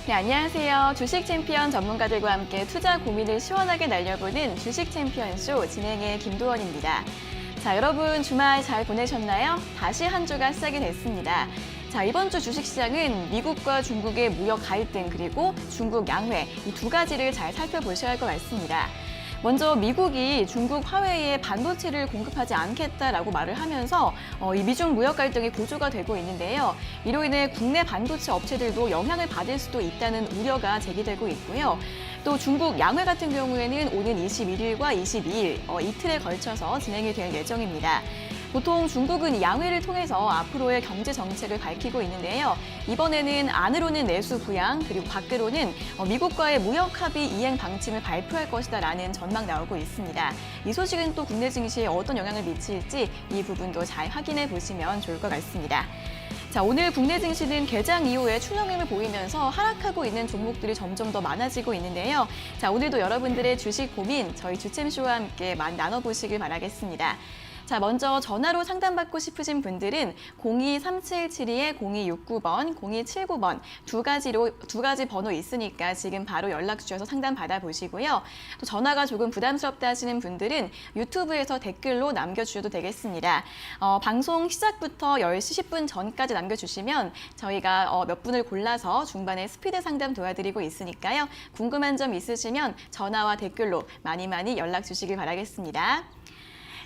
네, 안녕하세요. 주식 챔피언 전문가들과 함께 투자 고민을 시원하게 날려보는 주식 챔피언쇼 진행의 김도원입니다. 자, 여러분 주말 잘 보내셨나요? 다시 한 주가 시작이 됐습니다. 자, 이번 주 주식시장은 미국과 중국의 무역 갈등 그리고 중국 양회 이 두 가지를 잘 살펴보셔야 할 것 같습니다. 먼저 미국이 중국 화웨이에 반도체를 공급하지 않겠다라고 말을 하면서 이 미중 무역 갈등이 고조가 되고 있는데요. 이로 인해 국내 반도체 업체들도 영향을 받을 수도 있다는 우려가 제기되고 있고요. 또 중국 양회 같은 경우에는 오는 21일과 22일 이틀에 걸쳐서 진행이 될 예정입니다. 보통 중국은 양회를 통해서 앞으로의 경제 정책을 밝히고 있는데요. 이번에는 안으로는 내수 부양, 그리고 밖으로는 미국과의 무역 합의 이행 방침을 발표할 것이다라는 전망 나오고 있습니다. 이 소식은 또 국내 증시에 어떤 영향을 미칠지 이 부분도 잘 확인해 보시면 좋을 것 같습니다. 자, 오늘 국내 증시는 개장 이후에 출렁임을 보이면서 하락하고 있는 종목들이 점점 더 많아지고 있는데요. 자, 오늘도 여러분들의 주식 고민 저희 주챔쇼와 함께 많이 나눠보시길 바라겠습니다. 자, 먼저 전화로 상담받고 싶으신 분들은 02-3772-0269번, 0279번 두 가지 번호 있으니까 지금 바로 연락 주셔서 상담 받아보시고요. 또 전화가 조금 부담스럽다 하시는 분들은 유튜브에서 댓글로 남겨주셔도 되겠습니다. 방송 시작부터 10시 10분 전까지 남겨주시면 저희가 몇 분을 골라서 중반에 스피드 상담 도와드리고 있으니까요. 궁금한 점 있으시면 전화와 댓글로 많이 연락 주시길 바라겠습니다.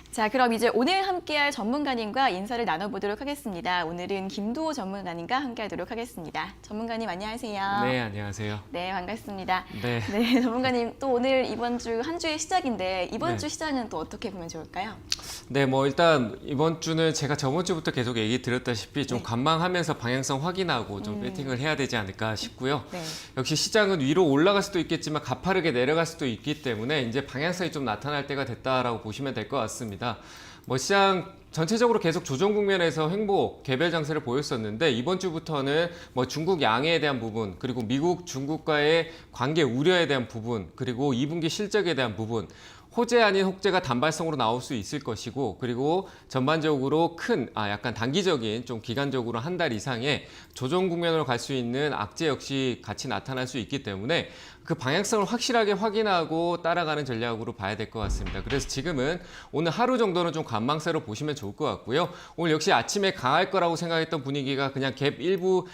자, 그럼 이제 오늘 함께할 전문가님과 인사를 나눠보도록 하겠습니다. 오늘은 김도호 전문가님과 함께하도록 하겠습니다. 전문가님 안녕하세요. 네, 안녕하세요. 네, 반갑습니다. 네. 네, 전문가님 또 오늘 이번 주 한 주의 시작인데 이번 네. 주 시장은 또 어떻게 보면 좋을까요? 네, 일단 이번 주는 제가 저번 주부터 계속 얘기 드렸다시피 좀 관망하면서 방향성 확인하고 좀 배팅을 해야 되지 않을까 싶고요. 네. 역시 시장은 위로 올라갈 수도 있겠지만 가파르게 내려갈 수도 있기 때문에 이제 방향성이 좀 나타날 때가 됐다라고 보시면 될 것 같습니다. 시장 전체적으로 계속 조정 국면에서 횡보 개별 장세를 보였었는데 이번 주부터는 중국 양해에 대한 부분, 그리고 미국 중국과의 관계 우려에 대한 부분, 그리고 2분기 실적에 대한 부분, 호재 아닌 혹재가 단발성으로 나올 수 있을 것이고, 그리고 전반적으로 약간 단기적인 좀 기간적으로 한 달 이상의 조정 국면으로 갈 수 있는 악재 역시 같이 나타날 수 있기 때문에 그 방향성을 확실하게 확인하고 따라가는 전략으로 봐야 될 것 같습니다. 그래서 지금은 오늘 하루 정도는 좀 관망세로 보시면 좋을 것 같고요. 오늘 역시 아침에 강할 거라고 생각했던 분위기가 그냥 갭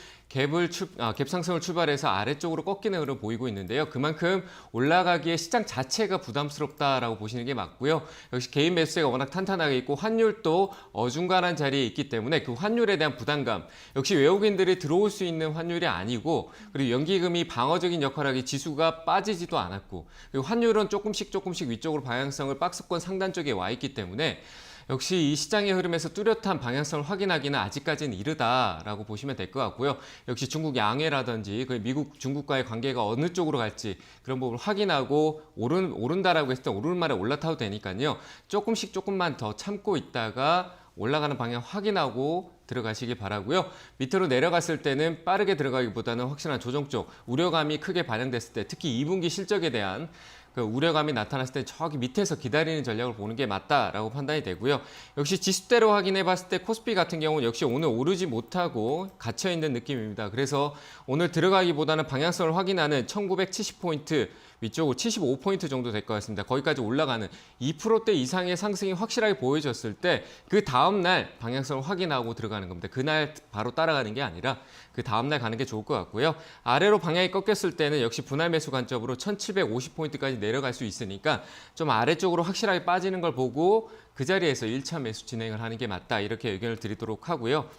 상승을 출발해서 아래쪽으로 꺾이는 흐름 보이고 있는데요. 그만큼 올라가기에 시장 자체가 부담스럽다라고 보시는 게 맞고요. 역시 개인 매수세가 워낙 탄탄하게 있고 환율도 어중간한 자리에 있기 때문에 그 환율에 대한 부담감, 역시 외국인들이 들어올 수 있는 환율이 아니고, 그리고 연기금이 방어적인 역할을 하기 지수가 빠지지도 않았고, 그리고 환율은 조금씩 위쪽으로 방향성을 박스권 상단 쪽에 와 있기 때문에 역시 이 시장의 흐름에서 뚜렷한 방향성을 확인하기는 아직까지는 이르다라고 보시면 될 것 같고요. 역시 중국 양해라든지 미국 중국과의 관계가 어느 쪽으로 갈지 그런 부분을 확인하고 오른다라고 했을 때 오르는 말에 올라타도 되니까요. 조금만 더 참고 있다가 올라가는 방향 확인하고 들어가시기 바라고요. 밑으로 내려갔을 때는 빠르게 들어가기보다는 확실한 조정 쪽 우려감이 크게 반영됐을 때, 특히 2분기 실적에 대한 그 우려감이 나타났을 때 저기 밑에서 기다리는 전략을 보는 게 맞다라고 판단이 되고요. 역시 지수대로 확인해 봤을 때 코스피 같은 경우는 역시 오늘 오르지 못하고 갇혀 있는 느낌입니다. 그래서 오늘 들어가기보다는 방향성을 확인하는 1970포인트 위쪽으로 75포인트 정도 될 것 같습니다. 거기까지 올라가는 2%대 이상의 상승이 확실하게 보여졌을 때 그 다음날 방향성을 확인하고 들어가는 겁니다. 그날 바로 따라가는 게 아니라 그 다음날 가는 게 좋을 것 같고요. 아래로 방향이 꺾였을 때는 역시 분할 매수 관점으로 1750포인트까지 내려갈 수 있으니까 좀 아래쪽으로 확실하게 빠지는 걸 보고 그 자리에서 1차 매수 진행을 하는 게 맞다, 이렇게 의견을 드리도록 하고요.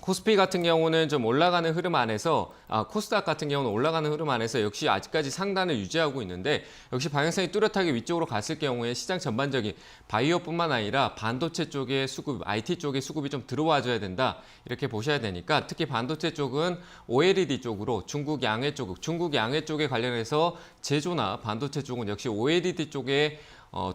코스피 같은 경우는 좀 올라가는 흐름 안에서, 코스닥 같은 경우는 올라가는 흐름 안에서 역시 아직까지 상단을 유지하고 있는데, 역시 방향성이 뚜렷하게 위쪽으로 갔을 경우에 시장 전반적인 바이오뿐만 아니라 반도체 쪽의 수급, IT 쪽의 수급이 좀 들어와줘야 된다, 이렇게 보셔야 되니까, 특히 반도체 쪽은 OLED 쪽으로 중국 양해 쪽에 관련해서 제조나 반도체 쪽은 역시 OLED 쪽에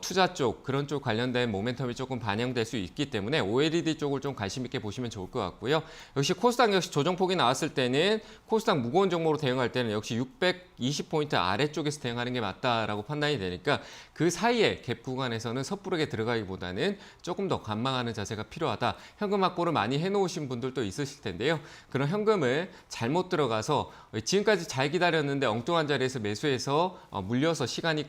투자 쪽 그런 쪽 관련된 모멘텀이 조금 반영될 수 있기 때문에 OLED 쪽을 좀 관심 있게 보시면 좋을 것 같고요. 역시 코스닥 역시 조정폭이 나왔을 때는 코스닥 무거운 종목으로 대응할 때는 역시 620포인트 아래쪽에서 대응하는 게 맞다라고 판단이 되니까 그 사이에 갭 구간에서는 섣부르게 들어가기보다는 조금 더 관망하는 자세가 필요하다. 현금 확보를 많이 해놓으신 분들도 있으실 텐데요. 그런 현금을 잘못 들어가서 지금까지 잘 기다렸는데 엉뚱한 자리에서 매수해서 물려서 시간이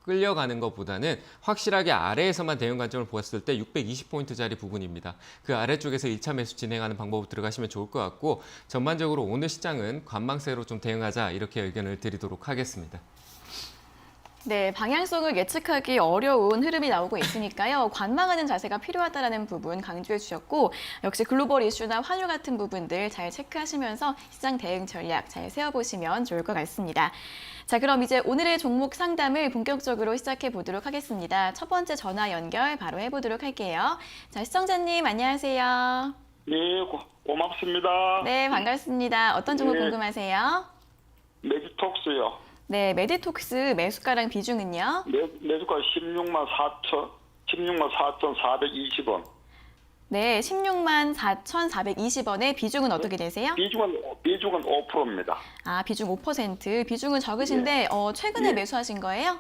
끌려가는 것보다는 확실하게 아래에서만 대응 관점을 보았을 때 620포인트짜리 부분입니다. 그 아래쪽에서 1차 매수 진행하는 방법으로 들어가시면 좋을 것 같고 전반적으로 오늘 시장은 관망세로 좀 대응하자 이렇게 의견을 드리도록 하겠습니다. 네, 방향성을 예측하기 어려운 흐름이 나오고 있으니까요. 관망하는 자세가 필요하다는 부분 강조해 주셨고 역시 글로벌 이슈나 환율 같은 부분들 잘 체크하시면서 시장 대응 전략 잘 세워보시면 좋을 것 같습니다. 자, 그럼 이제 오늘의 종목 상담을 본격적으로 시작해 보도록 하겠습니다. 첫 번째 전화 연결 바로 해보도록 할게요. 자, 시청자님 안녕하세요. 네, 고맙습니다. 네, 반갑습니다. 어떤 종목 네. 궁금하세요? 메디톡스요. 네, 메디톡스 매수가랑 비중은요? 매수가 16만 4,420원. 네, 16만 4,420원에 비중은 어떻게 되세요? 비중은 5%입니다. 아, 비중 5%. 비중은 적으신데 최근에 예. 매수하신 거예요?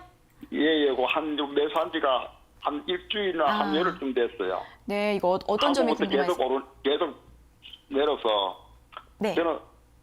예, 매수한 지가 한 일주일이나 한 열흘쯤 됐어요. 네, 이거 어떤 점이 하고부터 궁금하세요? 계속 내려서 네. 저는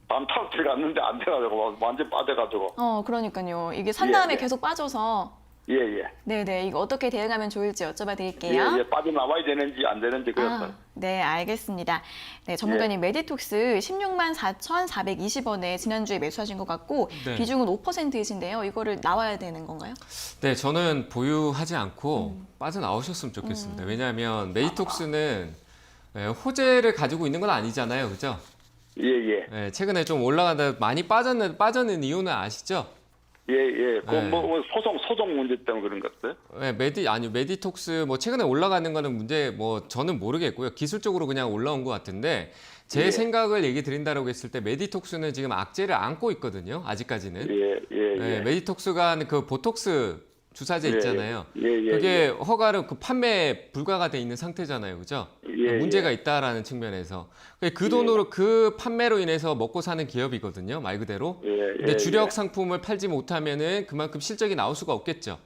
반타우트를 갔는데 안 돼가지고 완전 빠져가지고. 그러니까요. 이게 산 다음에 예. 계속 빠져서 예, 예. 네네, 이거 어떻게 대응하면 좋을지 여쭤봐 예, 드릴게요. 예. 빠져나와야 되는지 안 되는지 그랬어요. 네, 알겠습니다. 네, 전문가님 메디톡스 16만 4,420원에 지난주에 매수하신 것 같고 네. 비중은 5%이신데요. 이거를 나와야 되는 건가요? 네, 저는 보유하지 않고 빠져나오셨으면 좋겠습니다. 왜냐하면 메디톡스는 호재를 가지고 있는 건 아니잖아요. 그죠? 예, 예. 네, 최근에 좀 올라가다 많이 빠졌는 이유는 아시죠? 예, 예. 네. 소송 문제 때문에 그런 것 같아요. 네, 메디톡스 뭐 최근에 올라가는 거는 문제 뭐 저는 모르겠고요. 기술적으로 그냥 올라온 것 같은데 제 예. 생각을 얘기 드린다라고 했을 때 메디톡스는 지금 악재를 안고 있거든요. 아직까지는. 예, 예, 네, 예. 메디톡스가 그 보톡스 주사제 예, 있잖아요. 예, 예, 그게 허가를 판매 불가가 돼 있는 상태잖아요. 그죠? 예, 문제가 예. 있다라는 측면에서. 그 돈으로 그 판매로 인해서 먹고 사는 기업이거든요. 말 그대로. 예, 근데 예, 주력 예. 상품을 팔지 못하면은 그만큼 실적이 나올 수가 없겠죠.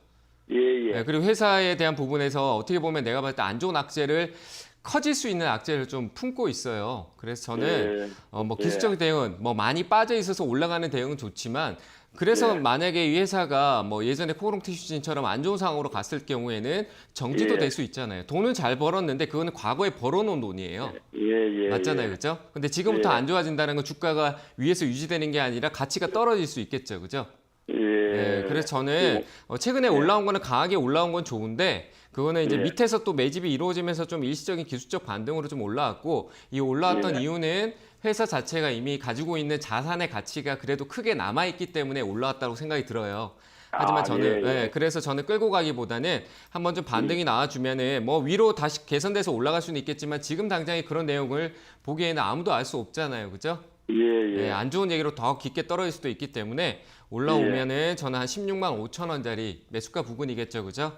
예, 예. 네, 그리고 회사에 대한 부분에서 어떻게 보면 내가 봤을 때 안 좋은 악재를 커질 수 있는 악재를 좀 품고 있어요. 그래서 저는 뭐 기술적 대응은 뭐 많이 빠져 있어서 올라가는 대응은 좋지만 그래서 예. 만약에 이 회사가 뭐 예전에 코오롱 티슈진처럼 안 좋은 상황으로 갔을 경우에는 정지도 예. 될 수 있잖아요. 돈은 잘 벌었는데 그거는 과거에 벌어놓은 돈이에요. 예, 예. 맞잖아요, 예. 그죠? 근데 지금부터 예. 안 좋아진다는 건 주가가 위에서 유지되는 게 아니라 가치가 떨어질 수 있겠죠, 그죠? 예. 네, 그래서 저는 최근에 올라온 거는 강하게 올라온 건 좋은데 그거는 이제 예. 밑에서 또 매집이 이루어지면서 좀 일시적인 기술적 반등으로 좀 올라왔고 이 올라왔던 예. 이유는 회사 자체가 이미 가지고 있는 자산의 가치가 그래도 크게 남아있기 때문에 올라왔다고 생각이 들어요. 하지만 저는 예, 예. 네, 그래서 저는 끌고 가기보다는 한번 좀 반등이 나와주면은 뭐 위로 다시 개선돼서 올라갈 수는 있겠지만 지금 당장에 그런 내용을 보기에는 아무도 알 수 없잖아요, 그죠? 예, 예. 네, 안 좋은 얘기로 더 깊게 떨어질 수도 있기 때문에 올라오면은 저는 한 16만 5천 원짜리 매수가 부근이겠죠, 그죠?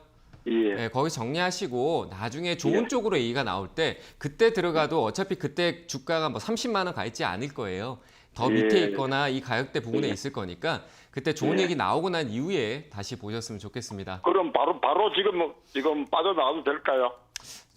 예. 네, 거기 정리하시고 나중에 좋은 예. 쪽으로 얘기가 나올 때 그때 들어가도 어차피 그때 주가가 뭐 30만 원 가 있지 않을 거예요. 더 예. 밑에 있거나 이 가격대 부분에 예. 있을 거니까 그때 좋은 예. 얘기 나오고 난 이후에 다시 보셨으면 좋겠습니다. 그럼 바로 지금 빠져나와도 될까요?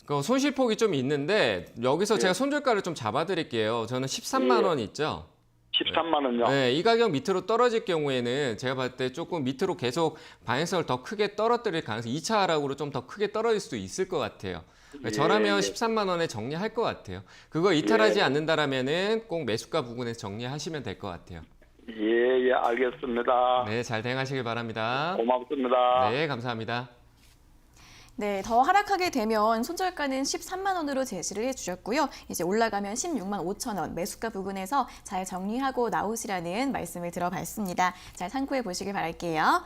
그 손실폭이 좀 있는데 여기서 예. 제가 손절가를 좀 잡아드릴게요. 저는 13만 예. 원 있죠. 13만 원요. 네, 이 가격 밑으로 떨어질 경우에는 제가 봤을 때 조금 밑으로 계속 방향성을 더 크게 떨어뜨릴 가능성이 2차 하락으로 좀 더 크게 떨어질 수도 있을 것 같아요. 예, 저라면 예. 13만 원에 정리할 것 같아요. 그거 이탈하지 예. 않는다라면은 꼭 매수가 부분에서 정리하시면 될 것 같아요. 예, 예, 알겠습니다. 네, 잘 대응하시길 바랍니다. 고맙습니다. 네, 감사합니다. 네, 더 하락하게 되면 손절가는 13만 원으로 제시를 해주셨고요. 이제 올라가면 16만 5천 원 매수가 부분에서 잘 정리하고 나오시라는 말씀을 들어봤습니다. 잘 참고해 보시길 바랄게요.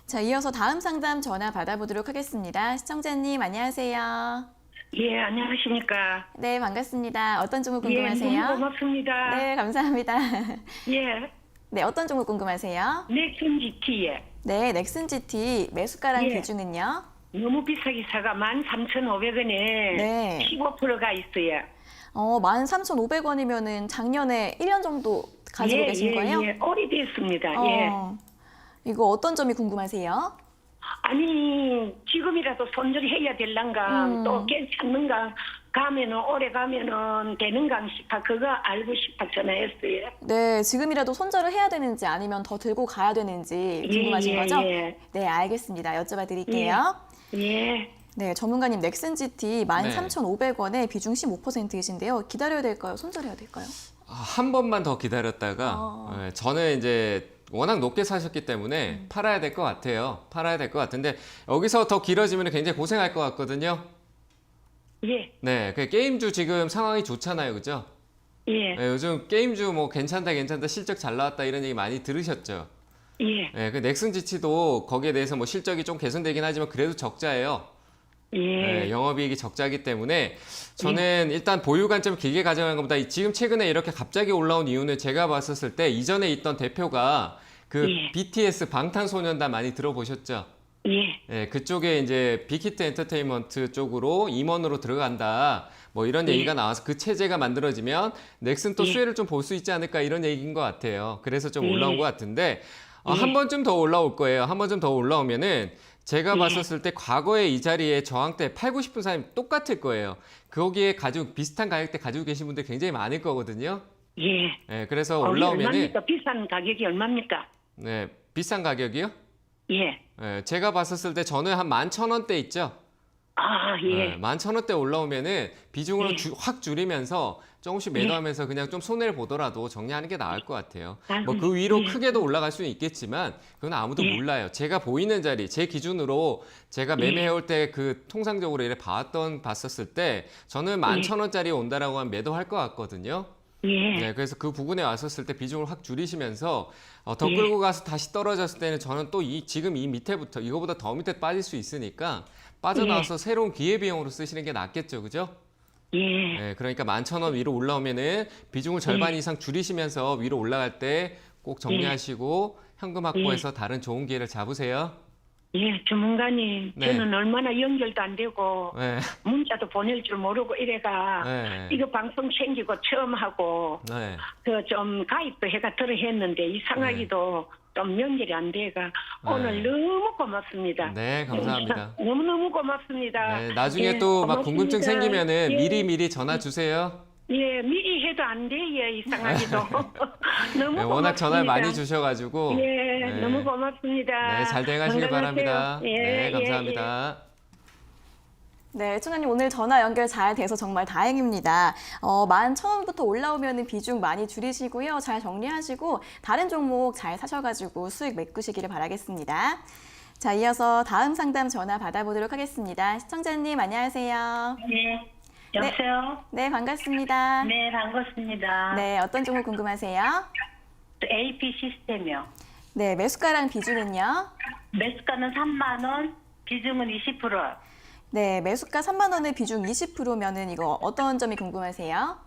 자, 이어서 다음 상담 전화 받아보도록 하겠습니다. 시청자님 안녕하세요. 예, 안녕하십니까. 네, 반갑습니다. 어떤 종목 예, 궁금하세요? 너무 고맙습니다. 네, 감사합니다. 예, 네, 어떤 종목 궁금하세요? 넥슨 GT에 네, 넥슨 GT 매수가랑 예. 비중은요? 너무 비싸게 사가 13,500원에 네. 15%가 있어요. 13,500원이면은 작년에 1년 정도 가지고 계신 거예요? 예, 오래됐습니다. 예. 이거 어떤 점이 궁금하세요? 아니, 지금이라도 손절해야 될란가, 또 괜찮는가, 오래 가면은 되는가 싶어, 그거 알고 싶어 전화했어요. 네, 지금이라도 손절을 해야 되는지 아니면 더 들고 가야 되는지 궁금하신 거죠? 예. 네, 알겠습니다. 여쭤봐 드릴게요. 예. 네, 전문가님 넥슨 GT 13,500원에 비중 15%이신데요. 기다려야 될까요? 손절해야 될까요? 한 번만 더 기다렸다가 저는 이제 워낙 높게 사셨기 때문에 팔아야 될 것 같아요. 팔아야 될 것 같은데 여기서 더 길어지면 굉장히 고생할 것 같거든요. 예. 네, 그 게임주 지금 상황이 좋잖아요, 그죠? 예. 네, 요즘 게임주 뭐 괜찮다, 실적 잘 나왔다 이런 얘기 많이 들으셨죠? 예. 네, 그 넥슨 GT도 거기에 대해서 뭐 실적이 좀 개선되긴 하지만 그래도 적자예요. 예. 네, 영업이익이 적자기 때문에 저는 일단 보유 관점 길게 가져가는 것보다 지금 최근에 이렇게 갑자기 올라온 이유는 제가 봤었을 때 이전에 있던 대표가 그 예. BTS 방탄소년단 많이 들어보셨죠? 예. 네, 그쪽에 이제 빅히트 엔터테인먼트 쪽으로 임원으로 들어간다. 뭐 이런 얘기가 나와서 그 체제가 만들어지면 넥슨 또 수혜를 좀 볼 수 있지 않을까 이런 얘기인 것 같아요. 그래서 좀 올라온 것 같은데 한 번쯤 더 올라올 거예요. 한 번쯤 더 올라오면은 제가 봤었을 때 과거에 이 자리에 저항 때 팔고 싶은 사람이 똑같을 거예요. 거기에 가지고 비슷한 가격대 가지고 계신 분들 굉장히 많을 거거든요. 예. 네, 그래서 거기 올라오면은 얼마입니까? 비싼 가격이 얼마입니까? 네, 비싼 가격이요? 예. 네, 제가 봤었을 때 저는 한 11,000원대 있죠. 아, 예. 11,000원대 올라오면은 비중으로 확 줄이면서 조금씩 매도하면서 그냥 좀 손해를 보더라도 정리하는 게 나을 것 같아요. 뭐 그 위로 크게도 올라갈 수는 있겠지만 그건 아무도 몰라요. 제가 보이는 자리, 제 기준으로 제가 매매해올 때 그 통상적으로 이렇게 봤었을 때 저는 11,000원짜리 온다라고 하면 매도할 것 같거든요. 예. 네, 그래서 그 부분에 왔었을 때 비중을 확 줄이시면서 더 끌고 가서 다시 떨어졌을 때는 저는 또 지금 이 밑에부터 이거보다 더 밑에 빠질 수 있으니까 빠져나와서 새로운 기회비용으로 쓰시는 게 낫겠죠, 그죠? 예. 네, 그러니까 11,000원 위로 올라오면은 비중을 절반 이상 줄이시면서 위로 올라갈 때 꼭 정리하시고 현금 확보해서 다른 좋은 기회를 잡으세요. 예, 전문가님, 네. 저는 얼마나 연결도 안 되고 네, 문자도 보낼 줄 모르고 이래가 네. 이거 방송 챙기고 처음 하고 네. 그 좀 가입도 해가 들어 했는데 이상하기도 좀 연결이 안 돼가 오늘 너무 고맙습니다. 네, 감사합니다. 너무너무 고맙습니다. 네, 나중에 예, 또 막 고맙습니다. 궁금증 생기면은 예. 미리 전화 주세요. 예, 미리 해도 안 돼요, 이상하기도. 너무 네, 고맙습니다. 워낙 전화를 많이 주셔가지고. 예, 네. 너무 고맙습니다. 네, 잘 대응하시길 건강하세요. 바랍니다. 예, 네, 예, 감사합니다. 네, 청장님 오늘 전화 연결 잘 돼서 정말 다행입니다. 11,000원부터 올라오면 비중 많이 줄이시고요. 잘 정리하시고 다른 종목 잘 사셔가지고 수익 메꾸시기를 바라겠습니다. 자, 이어서 다음 상담 전화 받아보도록 하겠습니다. 시청자님 안녕하세요. 네, 여보세요? 네, 반갑습니다. 네, 반갑습니다. 네, 어떤 종목 궁금하세요? AP 시스템이요. 네, 매수가랑 비중은요? 매수가는 3만 원, 비중은 20%. 네, 매수가 3만 원의 비중 20%면은 이거 어떤 점이 궁금하세요?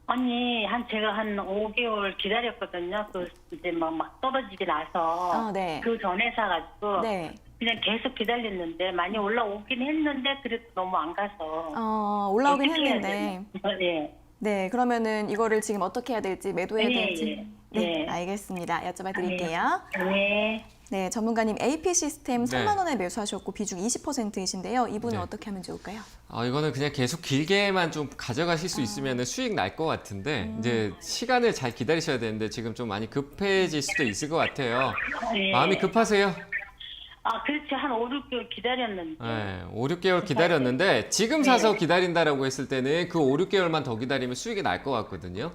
언니, 제가 한 5개월 기다렸거든요. 그, 이제 막 떨어지지 나서. 네. 그 전에 사가지고. 네. 그냥 계속 기다렸는데, 많이 올라오긴 했는데, 그래도 너무 안 가서. 올라오긴 어떻게 해야 했는데. 돼요? 네. 네, 그러면은 이거를 지금 어떻게 해야 될지, 매도해야 예, 될지. 예. 네, 예. 알겠습니다. 여쭤봐 드릴게요. 네. 네, 전문가님 AP 시스템 네. 3만 원에 매수하셨고 비중 20%이신데요. 이분은 네. 어떻게 하면 좋을까요? 이거는 그냥 계속 길게만 좀 가져가실 수 있으면 수익 날 것 같은데, 이제 시간을 잘 기다리셔야 되는데, 지금 좀 많이 급해질 수도 있을 것 같아요. 네. 마음이 급하세요? 그렇지. 한 5, 6개월 기다렸는데. 네, 5, 6개월 기다렸는데, 지금 사서 기다린다라고 했을 때는 그 5, 6개월만 더 기다리면 수익이 날 것 같거든요.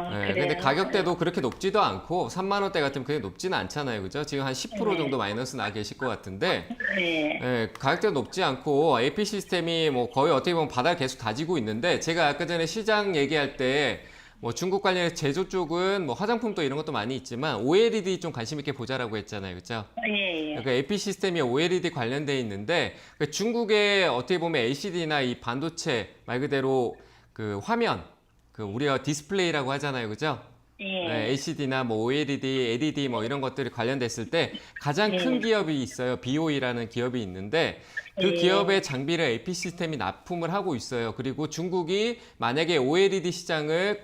그래요? 근데 가격대도 그렇게 높지도 않고 3만 원대 같으면 그게 높지는 않잖아요, 그죠? 지금 한 10% 정도 마이너스 나 계실 것 같은데, 네. 가격대가 높지 않고 AP 시스템이 뭐 거의 어떻게 보면 바닥을 계속 다지고 있는데, 제가 아까 전에 시장 얘기할 때 뭐 중국 관련 제조 쪽은 뭐 화장품도 이런 것도 많이 있지만 OLED 좀 관심 있게 보자라고 했잖아요, 그죠? 예, 예. 그러니까 AP 시스템이 OLED 관련돼 있는데 중국의 어떻게 보면 LCD나 이 반도체 말 그대로 그 화면, 그 우리가 디스플레이라고 하잖아요, 그죠? 예. LCD나 뭐 OLED, LED 뭐 이런 것들이 관련됐을 때 가장 예. 큰 기업이 있어요. BOE라는 기업이 있는데 그 예. 기업의 장비를 AP 시스템이 납품을 하고 있어요. 그리고 중국이 만약에 OLED 시장을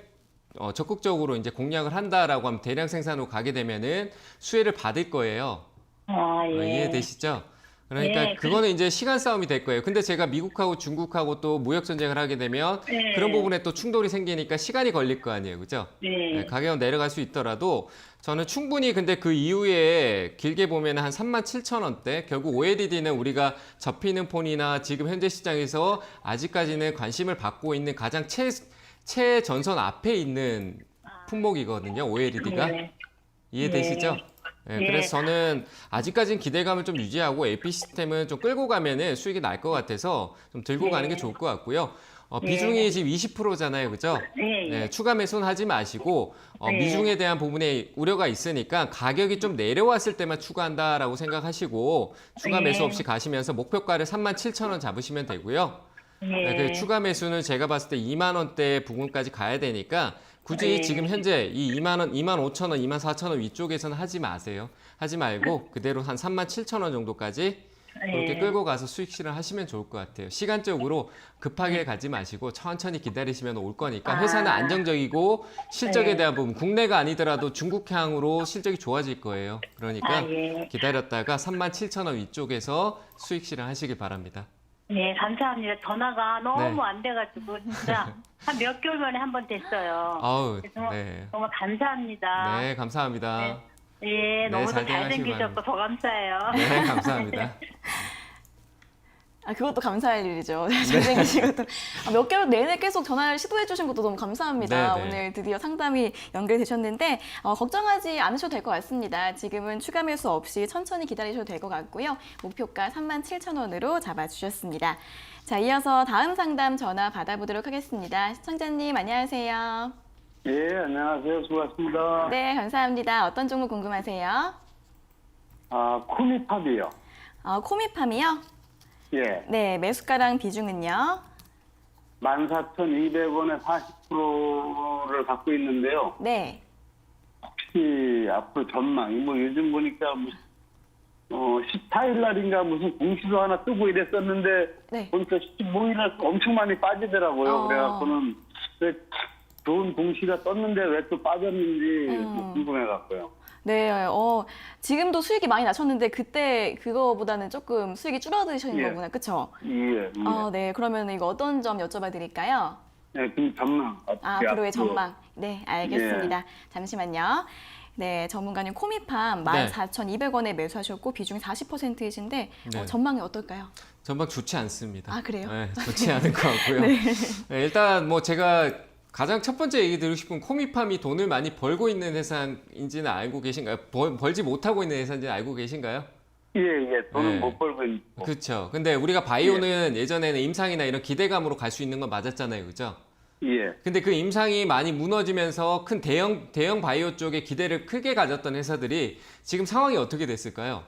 적극적으로 이제 공략을 한다라고 하면 대량 생산으로 가게 되면은 수혜를 받을 거예요. 예. 이해되시죠? 그러니까 예, 그거는 이제 시간 싸움이 될 거예요. 근데 제가 미국하고 중국하고 또 무역 전쟁을 하게 되면 예. 그런 부분에 또 충돌이 생기니까 시간이 걸릴 거 아니에요. 그죠? 예. 가격은 내려갈 수 있더라도 저는 충분히 근데 그 이후에 길게 보면 한 37,000원대 결국 OLED는 우리가 접히는 폰이나 지금 현재 시장에서 아직까지는 관심을 받고 있는 가장 최전선 앞에 있는 품목이거든요. OLED가. 예. 이해되시죠? 네, 예. 그래서 저는 아직까지는 기대감을 좀 유지하고 AP 시스템은 좀 끌고 가면은 수익이 날 것 같아서 좀 들고 가는 게 좋을 것 같고요. 비중이 지금 20%잖아요. 그죠? 예. 네, 추가 매수는 하지 마시고 예. 미중에 대한 부분에 우려가 있으니까 가격이 좀 내려왔을 때만 추가한다라고 생각하시고 추가 예. 매수 없이 가시면서 목표가를 37,000원 잡으시면 되고요. 네, 그 추가 매수는 제가 봤을 때 2만 원대 부근까지 가야 되니까 굳이 예. 지금 현재 이 2만 원, 2만 5천 원, 2만 4천 원 위쪽에서는 하지 마세요. 하지 말고 그대로 한 3만 7천 원 정도까지 그렇게 예. 끌고 가서 수익 실현하시면 좋을 것 같아요. 시간적으로 급하게 가지 마시고 천천히 기다리시면 올 거니까 회사는 안정적이고 실적에 대한 부분 국내가 아니더라도 중국향으로 실적이 좋아질 거예요. 그러니까 예. 기다렸다가 3만 7천 원 위쪽에서 수익 실현하시길 바랍니다. 네, 감사합니다. 전화가 너무 네. 안 돼가지고 진짜 한 몇 개월 만에 한 번 됐어요. 아우, 정말, 네. 정말 감사합니다. 네, 감사합니다. 예, 너무 잘 대응하시기 잘생기셨고 더 감사해요. 네, 감사합니다. 그것도 감사할 일이죠. 잘생기신 것도. 몇 개월 내내 계속 전화를 시도해 주신 것도 너무 감사합니다. 네네. 오늘 드디어 상담이 연결되셨는데 걱정하지 않으셔도 될 것 같습니다. 지금은 추가 매수 없이 천천히 기다리셔도 될 것 같고요. 목표가 37,000원으로 잡아주셨습니다. 자, 이어서 다음 상담 전화 받아보도록 하겠습니다. 시청자님 안녕하세요. 예, 안녕하세요. 수고하셨습니다. 네, 감사합니다. 어떤 종목 궁금하세요? 코미팝이요. 코미팜이요? 예, 네, 매수가랑 비중은요? 14,200원에 40%를 갖고 있는데요. 네. 혹시 앞으로 전망이 뭐 요즘 보니까 14일 날인가 무슨 공시도 하나 뜨고 이랬었는데 네. 보니까 15일 날 엄청 많이 빠지더라고요. 그래갖고는 왜 좋은 공시가 떴는데 왜 또 빠졌는지 뭐 궁금해갖고요. 네, 지금도 수익이 많이 나셨는데 그때 그거보다는 조금 수익이 줄어드신 예. 거구나, 그쵸? 예, 네, 그러면 이거 어떤 점 여쭤봐 드릴까요? 네, 그 전망. 앞으로의 앞으로. 전망. 네, 알겠습니다. 잠시만요. 네, 전문가님 코미팜 네. 14,200원에 매수하셨고 비중이 40%이신데 네. 전망이 어떨까요? 전망 좋지 않습니다. 아, 그래요? 네, 좋지 않은 것 같고요. 네, 일단 뭐 제가 가장 첫 번째 얘기 드리고 싶은 코미팜이 돈을 많이 벌고 있는 회사인지는 알고 계신가요? 벌지 못하고 있는 회사인지는 알고 계신가요? 예, 돈은 네. 못 벌고 있고. 그렇죠. 근데 우리가 바이오는 예전에는 임상이나 이런 기대감으로 갈 수 있는 건 맞았잖아요. 그죠? 예, 근데 그 임상이 많이 무너지면서 큰 대형 바이오 쪽에 기대를 크게 가졌던 회사들이 지금 상황이 어떻게 됐을까요?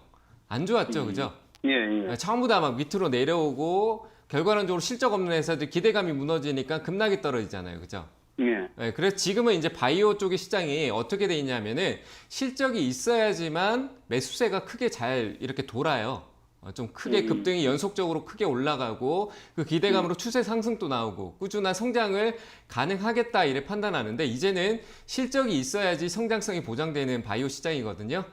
안 좋았죠. 그죠? 예. 처음부터 막 밑으로 내려오고 결과론적으로 실적 없는 회사들 기대감이 무너지니까 급락이 떨어지잖아요. 그죠? 예. 네, 그래서 지금은 이제 바이오 쪽의 시장이 어떻게 돼 있냐면은 실적이 있어야지만 매수세가 크게 잘 이렇게 돌아요. 좀 크게 급등이 연속적으로 크게 올라가고 그 기대감으로 추세 상승도 나오고 꾸준한 성장을 가능하겠다 이래 판단하는데 이제는 실적이 있어야지 성장성이 보장되는 바이오 시장이거든요.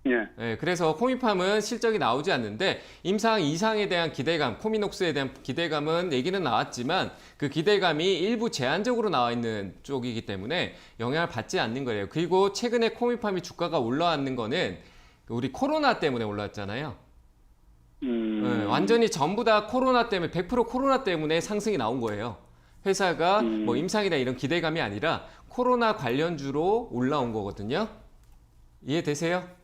예. 네, 그래서 코미팜은 실적이 나오지 않는데 임상 이상에 대한 기대감, 코미녹스에 대한 기대감은 얘기는 나왔지만 그 기대감이 일부 제한적으로 나와 있는 쪽이기 때문에 영향을 받지 않는 거예요. 그리고 최근에 코미팜이 주가가 올라왔는 거는 우리 코로나 때문에 올랐잖아요. 네, 완전히 전부 다 코로나 때문에 100% 코로나 때문에 상승이 나온 거예요. 회사가 뭐 임상이나 이런 기대감이 아니라 코로나 관련주로 올라온 거거든요. 이해되세요?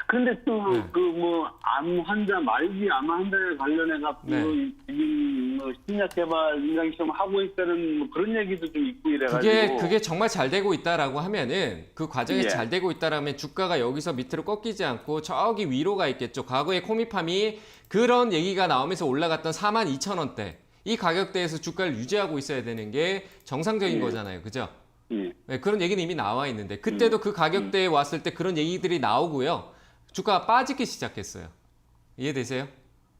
근데 또 네. 그 뭐 암 환자 말기 암 환자에 관련해 갖고 네. 지금 뭐 신약 개발 임상 시험 하고 있다는 뭐 그런 얘기도 좀 있고 이래가지고 그게 정말 잘 되고 있다라고 하면은 그 과정에서 예. 잘 되고 있다라면 주가가 여기서 밑으로 꺾이지 않고 저기 위로 가 있겠죠. 과거에 코미팜이 그런 얘기가 나오면서 올라갔던 42,000원대 이 가격대에서 주가를 유지하고 있어야 되는 게 정상적인 거잖아요. 그죠? 예. 네, 그런 얘기는 이미 나와 있는데 그때도 그 가격대에 왔을 때 그런 얘기들이 나오고요. 주가가 빠지기 시작했어요. 이해되세요?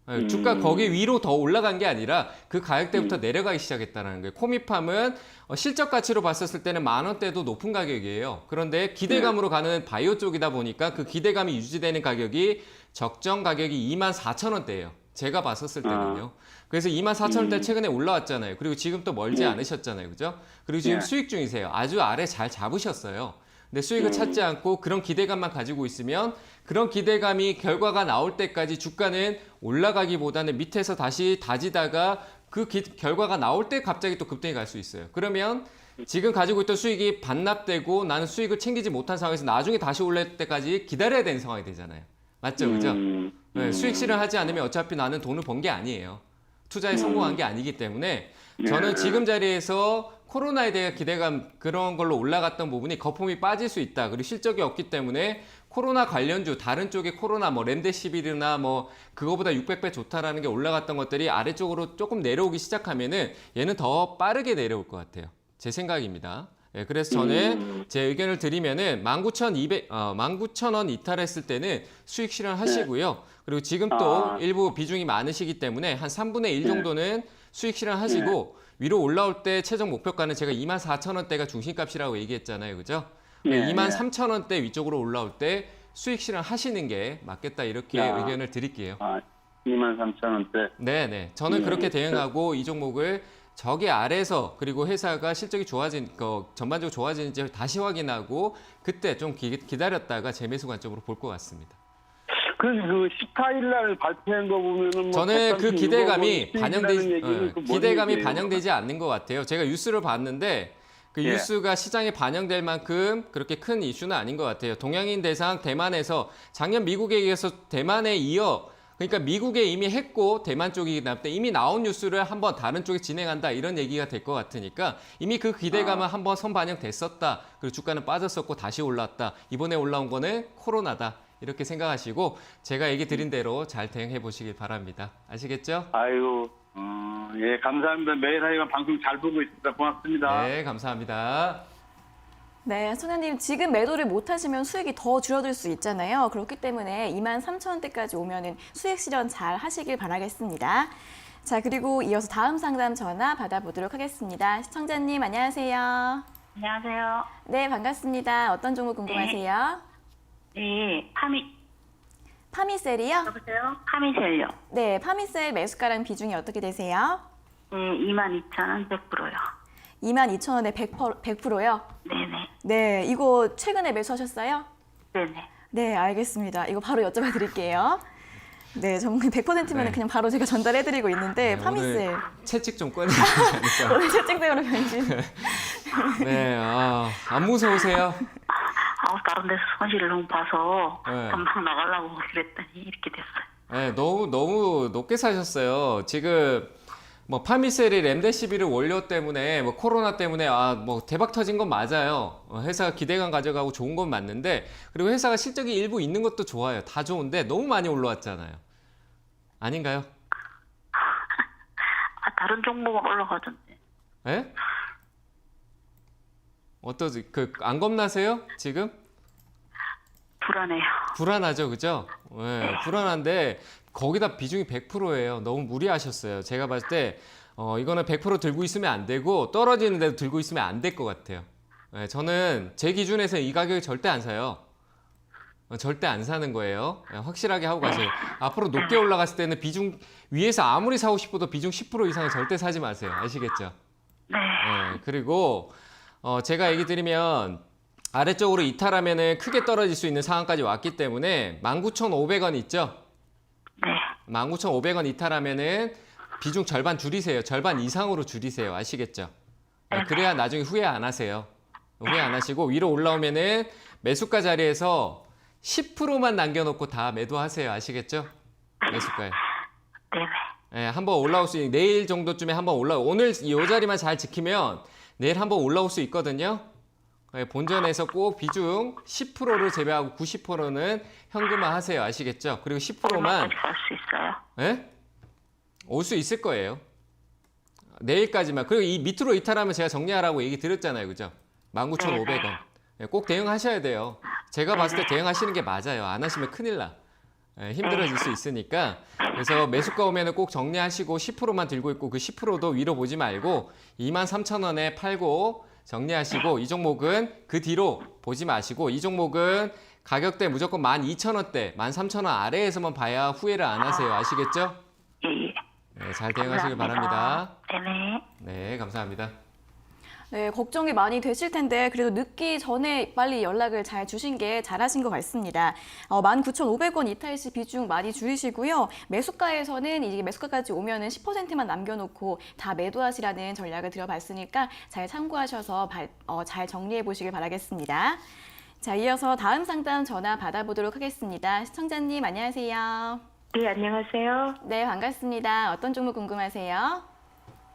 네, 주가 거기 위로 더 올라간 게 아니라 그 가격대부터 내려가기 시작했다는 거예요. 코미팜은 실적 가치로 봤었을 때는 10,000원대도 높은 가격이에요. 그런데 기대감으로 가는 바이오 쪽이다 보니까 그 기대감이 유지되는 가격이 적정 가격이 24,000원대예요. 제가 봤었을 때는요. 그래서 24,000원대 최근에 올라왔잖아요. 그리고 지금 또 멀지 않으셨잖아요. 그죠? 그리고 지금 예. 수익 중이세요. 아주 아래 잘 잡으셨어요. 근데 수익을 찾지 않고 그런 기대감만 가지고 있으면 그런 기대감이 결과가 나올 때까지 주가는 올라가기보다는 밑에서 다시 다지다가 그 결과가 나올 때 갑자기 또 급등이 갈 수 있어요. 그러면 지금 가지고 있던 수익이 반납되고 나는 수익을 챙기지 못한 상황에서 나중에 다시 올릴 때까지 기다려야 되는 상황이 되잖아요. 맞죠? 그죠? 네, 수익 실현하지 않으면 어차피 나는 돈을 번 게 아니에요. 투자에 성공한 게 아니기 때문에 저는 지금 자리에서 코로나에 대한 기대감 그런 걸로 올라갔던 부분이 거품이 빠질 수 있다. 그리고 실적이 없기 때문에 코로나 관련주 다른 쪽에 코로나 뭐 렘데시비르나 뭐 그거보다 600배 좋다라는 게 올라갔던 것들이 아래쪽으로 조금 내려오기 시작하면은 얘는 더 빠르게 내려올 것 같아요. 제 생각입니다. 예, 그래서 저는 제 의견을 드리면은 19,000원 이탈했을 때는 수익 실현하시고요. 그리고 지금 또 일부 비중이 많으시기 때문에 한 3분의 1 정도는 수익 실현하시고 위로 올라올 때 최종 목표가는 제가 24,000원대가 중심값이라고 얘기했잖아요. 그죠? 23,000원대 위쪽으로 올라올 때 수익 실현하시는 게 맞겠다 이렇게 의견을 드릴게요. 23,000원대. 네네. 저는 그렇게 대응하고 이 종목을 저기 아래서 그리고 회사가 실적이 전반적으로 좋아지는지 다시 확인하고 그때 좀 기다렸다가 재매수 관점으로 볼 것 같습니다. 그 14일 날 발표한 거 보면은 뭐 저는 그 기대감이 그 기대감이 반영되지 않는 것 같아요. 제가 뉴스를 봤는데 그 예. 뉴스가 시장에 반영될 만큼 그렇게 큰 이슈는 아닌 것 같아요. 동양인 대상 대만에서 작년 미국에 의해서 대만에 이어 그러니까 미국에 이미 했고 대만 쪽이기 때문에 이미 나온 뉴스를 한번 다른 쪽에 진행한다 이런 얘기가 될 것 같으니까 이미 그 기대감은 한번 선반영됐었다. 그리고 주가는 빠졌었고 다시 올랐다. 이번에 올라온 거는 코로나다. 이렇게 생각하시고 제가 얘기 드린 대로 잘 대응해 보시길 바랍니다. 아시겠죠? 아유, 예, 감사합니다. 매일 하여간 방송 잘 보고 있습니다. 고맙습니다. 네, 감사합니다. 네, 손현님 지금 매도를 못하시면 수익이 더 줄어들 수 있잖아요. 그렇기 때문에 23,000원대까지 오면은 수익 실현 잘 하시길 바라겠습니다. 자, 그리고 이어서 다음 상담 전화 받아보도록 하겠습니다. 시청자님 안녕하세요. 안녕하세요. 네, 반갑습니다. 어떤 종목 궁금하세요? 네, 파미셀이요? 여보세요? 파미셀요. 네, 파미셀 매수가랑 비중이 어떻게 되세요? 네, 22,000원 100%요. 22,000원에 100%요? 네네. 네, 이거 최근에 매수하셨어요? 네네. 네, 알겠습니다. 이거 바로 여쭤봐 드릴게요. 네, 전문 100%면 네. 그냥 바로 제가 전달해드리고 있는데 파미셀 오늘 채찍 좀 꺼내야 되지 않을까. 오늘 채찍대으로 변신. 네, 안 무서우세요? 다른 데서 손실을 너무 봐서 네. 금방 나가려고 그랬더니 이렇게 됐어요. 네, 너무 높게 사셨어요. 지금 뭐 파미셀이 렘데시비르 원료 때문에 뭐 코로나 때문에 뭐 대박 터진 건 맞아요. 회사가 기대감 가져가고 좋은 건 맞는데 그리고 회사가 실적이 일부 있는 것도 좋아요. 다 좋은데 너무 많이 올라왔잖아요. 아닌가요? 다른 종목은 올라가던데. 예? 어떠지? 안 겁나세요? 지금? 불안해요. 불안하죠, 그죠? 네, 불안한데 거기다 비중이 100%예요. 너무 무리하셨어요. 제가 봤을 때 이거는 100% 들고 있으면 안 되고 떨어지는데도 들고 있으면 안 될 것 같아요. 네, 저는 제 기준에서 이 가격에 절대 안 사요. 절대 안 사는 거예요. 네, 확실하게 하고 가세요. 앞으로 높게 올라갔을 때는 비중 위에서 아무리 사고 싶어도 비중 10% 이상은 절대 사지 마세요. 아시겠죠? 네. 네, 그리고 제가 얘기 드리면 아래쪽으로 이탈하면은 크게 떨어질 수 있는 상황까지 왔기 때문에 19,500원 있죠? 네. 19,500원 이탈하면은 비중 절반 줄이세요. 절반 이상으로 줄이세요. 아시겠죠? 그래야 나중에 후회 안 하세요. 후회 안 하시고 위로 올라오면은 매수가 자리에서 10%만 남겨놓고 다 매도하세요. 아시겠죠? 매수가에. 네네. 네, 한번 올라올 수 있는 내일 정도쯤에 한번 오늘 이 자리만 잘 지키면 내일 한번 올라올 수 있거든요. 본전에서 꼭 비중 10%를 제외하고 90%는 현금화 하세요. 아시겠죠? 그리고 10%만 갈수 있어요? 예? 올 수 있을 거예요. 내일까지만. 그리고 이 밑으로 이탈하면 제가 정리하라고 얘기 드렸잖아요. 그죠? 19,500원. 꼭 대응하셔야 돼요. 제가 봤을 때 대응하시는 게 맞아요. 안 하시면 큰일 나. 힘들어질 수 있으니까. 그래서 매수가 오면은 꼭 정리하시고 10%만 들고 있고 그 10%도 위로 보지 말고 23,000원에 팔고 정리하시고 이 종목은 그 뒤로 보지 마시고 이 종목은 가격대 무조건 12,000원대, 13,000원 아래에서만 봐야 후회를 안 하세요. 아시겠죠? 예, 예. 네, 잘 대응하시길 바랍니다. 네네. 네, 감사합니다. 네, 걱정이 많이 되실 텐데 그래도 늦기 전에 빨리 연락을 잘 주신 게 잘하신 것 같습니다. 19,500원 이탈 시 비중 많이 줄이시고요. 매수가에서는 이게 매수가까지 오면은 10%만 남겨놓고 다 매도하시라는 전략을 드려봤으니까 잘 참고하셔서 잘 정리해 보시길 바라겠습니다. 자, 이어서 다음 상담 전화 받아보도록 하겠습니다. 시청자님 안녕하세요. 네, 안녕하세요. 네, 반갑습니다. 어떤 종목 궁금하세요?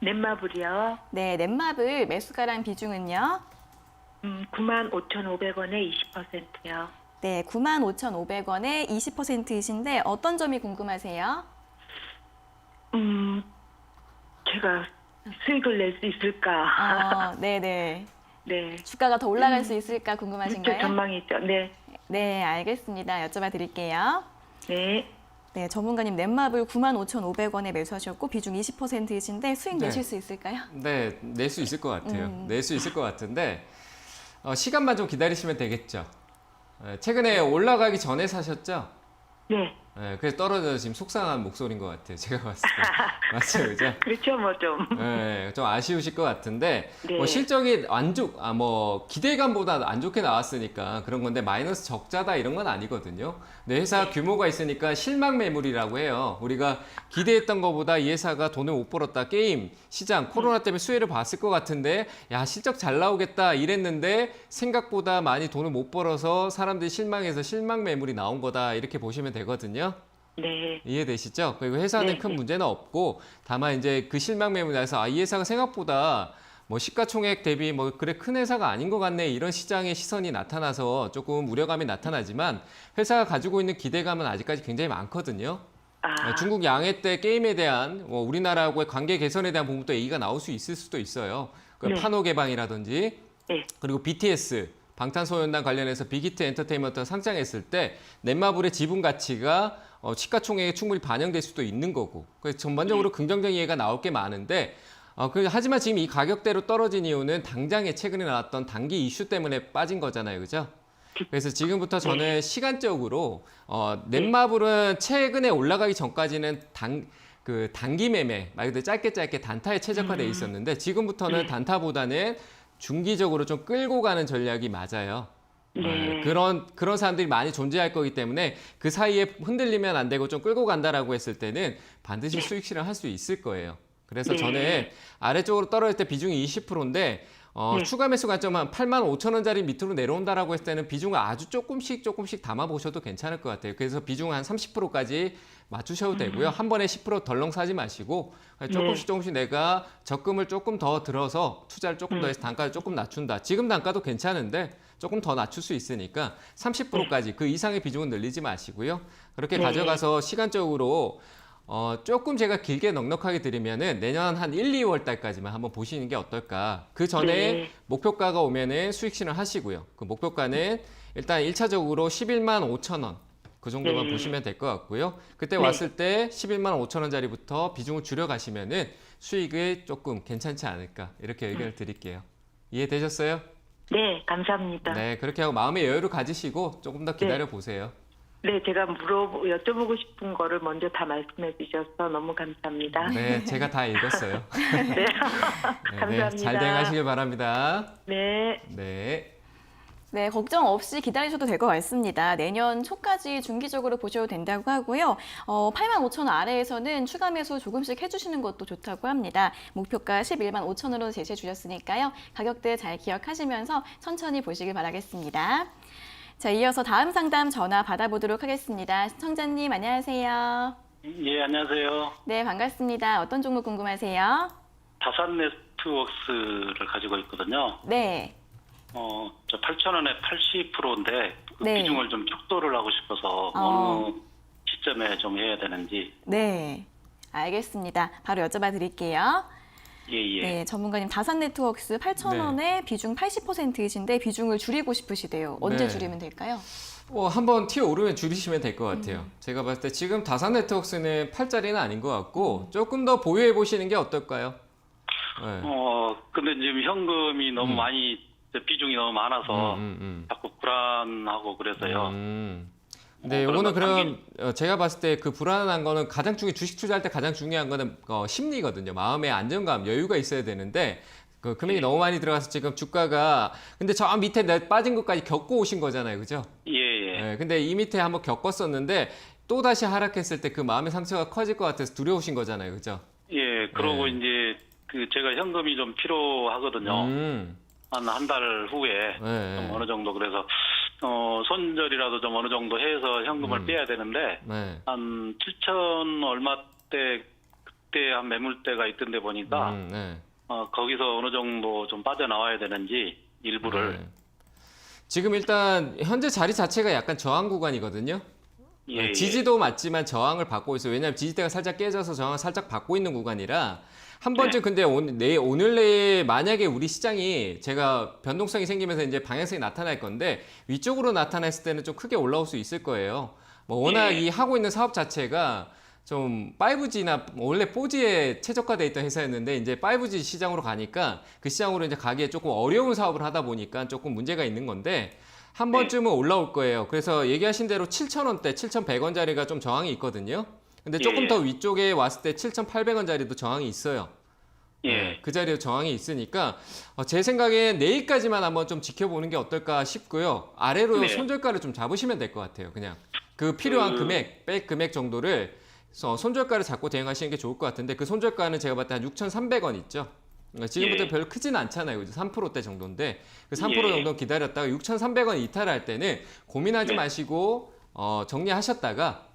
넷마블이요. 네, 넷마블 매수가랑 비중은요? 95,500원에 20%요. 네, 95,500원에 20%이신데 어떤 점이 궁금하세요? 제가 수익을 낼 수 있을까? 네네. 네. 주가가 더 올라갈 수 있을까 그렇죠, 궁금하신가요? 전망이 있죠. 네. 네, 알겠습니다. 여쭤봐 드릴게요. 네. 네, 전문가님 넷마블 95,500원에 매수하셨고 비중 20%이신데 수익 네. 내실 수 있을까요? 네, 낼 수 있을 것 같아요. 낼 수 있을 것 같은데 시간만 좀 기다리시면 되겠죠. 최근에 올라가기 전에 사셨죠? 네. 그래서 떨어져서 지금 속상한 목소리인 것 같아요. 제가 봤을 때. 맞죠, 그죠? 그렇죠, 뭐 좀. 좀 아쉬우실 것 같은데 네. 뭐 실적이 기대감보다 안 좋게 나왔으니까 그런 건데 마이너스 적자다 이런 건 아니거든요. 근데 회사 규모가 있으니까 실망 매물이라고 해요. 우리가 기대했던 것보다 이 회사가 돈을 못 벌었다. 게임 시장 코로나 때문에 수혜를 봤을 것 같은데 야 실적 잘 나오겠다 이랬는데 생각보다 많이 돈을 못 벌어서 사람들이 실망해서 실망 매물이 나온 거다 이렇게 보시면 되거든요. 네. 이해되시죠? 그리고 회사는 네, 큰 네. 문제는 없고 다만 이제 그 실망 매물에 대해서 이 회사가 생각보다 뭐 시가총액 대비 뭐 그래 큰 회사가 아닌 것 같네 이런 시장의 시선이 나타나서 조금 우려감이 나타나지만 회사가 가지고 있는 기대감은 아직까지 굉장히 많거든요. 중국 양해 때 게임에 대한 우리나라하고의 관계 개선에 대한 부분도 얘기가 나올 수 있을 수도 있어요. 그 네. 판호 개방이라든지 네. 그리고 BTS 방탄소년단 관련해서 빅히트 엔터테인먼트가 상장했을 때 넷마블의 지분 가치가 시가총액에 충분히 반영될 수도 있는 거고 그래서 전반적으로 긍정적인 얘기가 나올 게 많은데 하지만 지금 이 가격대로 떨어진 이유는 당장에 최근에 나왔던 단기 이슈 때문에 빠진 거잖아요, 그죠? 그래서 지금부터 저는 시간적으로 넷마블은 최근에 올라가기 전까지는 단기 매매 말 그대로 짧게 단타에 최적화돼 있었는데 지금부터는 단타보다는 중기적으로 좀 끌고 가는 전략이 맞아요. 네. 그런 사람들이 많이 존재할 거기 때문에 그 사이에 흔들리면 안 되고 좀 끌고 간다라고 했을 때는 반드시 수익 실현할 수 있을 거예요. 그래서 네. 저는 아래쪽으로 떨어질 때 비중이 20%인데 추가 매수 관점은 85,000원짜리 밑으로 내려온다라고 했을 때는 비중을 아주 조금씩 담아 보셔도 괜찮을 것 같아요. 그래서 비중 한 30%까지 맞추셔도 되고요. 한 번에 10% 덜렁 사지 마시고 조금씩 내가 적금을 조금 더 들어서 투자를 조금 더 해서 단가를 조금 낮춘다. 지금 단가도 괜찮은데 조금 더 낮출 수 있으니까 30%까지 그 이상의 비중은 늘리지 마시고요. 그렇게 가져가서 시간적으로 조금 제가 길게 넉넉하게 드리면은 내년 한 1, 2월 달까지만 한번 보시는 게 어떨까. 그 전에 네. 목표가가 오면은 수익 실현 하시고요. 그 목표가는 일단 1차적으로 11만 5천 원. 그 정도만 네. 보시면 될 것 같고요. 그때 네. 왔을 때 11만 5천 원짜리부터 비중을 줄여 가시면은 수익이 조금 괜찮지 않을까. 이렇게 의견을 드릴게요. 이해되셨어요? 네, 감사합니다. 네, 그렇게 하고 마음의 여유를 가지시고 조금 더 기다려 보세요. 네, 제가 여쭤보고 싶은 거를 먼저 다 말씀해 주셔서 너무 감사합니다. 네, 제가 다 읽었어요. 네. 감사합니다. 잘 대응하시길 바랍니다. 네. 네. 네, 걱정 없이 기다리셔도 될 것 같습니다. 내년 초까지 중기적으로 보셔도 된다고 하고요. 85,000원 아래에서는 추가 매수 조금씩 해주시는 것도 좋다고 합니다. 목표가 11만 5천원으로 제시해 주셨으니까요. 가격대 잘 기억하시면서 천천히 보시길 바라겠습니다. 자, 이어서 다음 상담 전화 받아보도록 하겠습니다. 시청자님 안녕하세요. 예, 안녕하세요. 네, 반갑습니다. 어떤 종목 궁금하세요? 다산 네트워크스를 가지고 있거든요. 네. 저 8,000원에 80%인데 그 네. 비중을 좀 척도를 하고 싶어서 어느 시점에 좀 해야 되는지. 네, 알겠습니다. 바로 여쭤봐 드릴게요. 예. 네, 전문가님 다산 네트워크스 8,000원에 비중 80%이신데 비중을 줄이고 싶으시대요. 언제 네. 줄이면 될까요? 한번 튀어 오르면 줄이시면 될 것 같아요. 제가 봤을 때 지금 다산 네트워크스는 8짜리는 아닌 것 같고 조금 더 보유해 보시는 게 어떨까요? 네. 근데 지금 현금이 너무 많이, 비중이 너무 많아서 음. 자꾸 불안하고 그래서요. 네, 요거는 그럼 제가 봤을 때 그 불안한 거는 주식 투자할 때 가장 중요한 거는 심리거든요. 마음의 안정감, 여유가 있어야 되는데 그 금액이 너무 많이 들어가서 지금 주가가 근데 저 밑에 빠진 것까지 겪고 오신 거잖아요, 그죠? 예. 네, 근데 이 밑에 한번 겪었었는데 또 다시 하락했을 때 그 마음의 상처가 커질 것 같아서 두려우신 거잖아요, 그죠? 예, 그러고 네. 이제 제가 현금이 좀 필요하거든요. 한 달 후에 네. 좀 어느 정도 그래서 손절이라도 좀 어느 정도 해서 현금을 빼야 되는데 네. 한 7천 얼마 때 그때 한 매물대가 있던데 보니까 네. 거기서 어느 정도 좀 빠져나와야 되는지 일부를 네. 지금 일단 현재 자리 자체가 약간 저항 구간이거든요. 예. 지지도 맞지만 저항을 받고 있어요. 왜냐하면 지지대가 살짝 깨져서 저항을 살짝 받고 있는 구간이라 한 번쯤 근데 오늘 내에 만약에 우리 시장이 제가 변동성이 생기면서 이제 방향성이 나타날 건데 위쪽으로 나타났을 때는 좀 크게 올라올 수 있을 거예요. 워낙 이 하고 있는 사업 자체가 좀 5G나 원래 4G에 최적화돼 있던 회사였는데 이제 5G 시장으로 가니까 그 시장으로 이제 가기에 조금 어려운 사업을 하다 보니까 조금 문제가 있는 건데 한 번쯤은 올라올 거예요. 그래서 얘기하신 대로 7,000원대, 7,100원짜리가 좀 저항이 있거든요. 근데 조금 더 위쪽에 왔을 때 7,800원짜리도 저항이 있어요. 예. 그 자리에 저항이 있으니까 제 생각엔 내일까지만 한번 좀 지켜보는 게 어떨까 싶고요. 아래로 손절가를 좀 잡으시면 될 것 같아요. 그냥 그 필요한 금액, 뺄 금액 정도를 손절가를 잡고 대응하시는 게 좋을 것 같은데 그 손절가는 제가 봤을 때 한 6,300원 있죠. 지금부터 별로 크진 않잖아요. 그죠? 3%대 정도인데 그 3% 정도 기다렸다가 6,300원 이탈할 때는 고민하지 마시고 정리하셨다가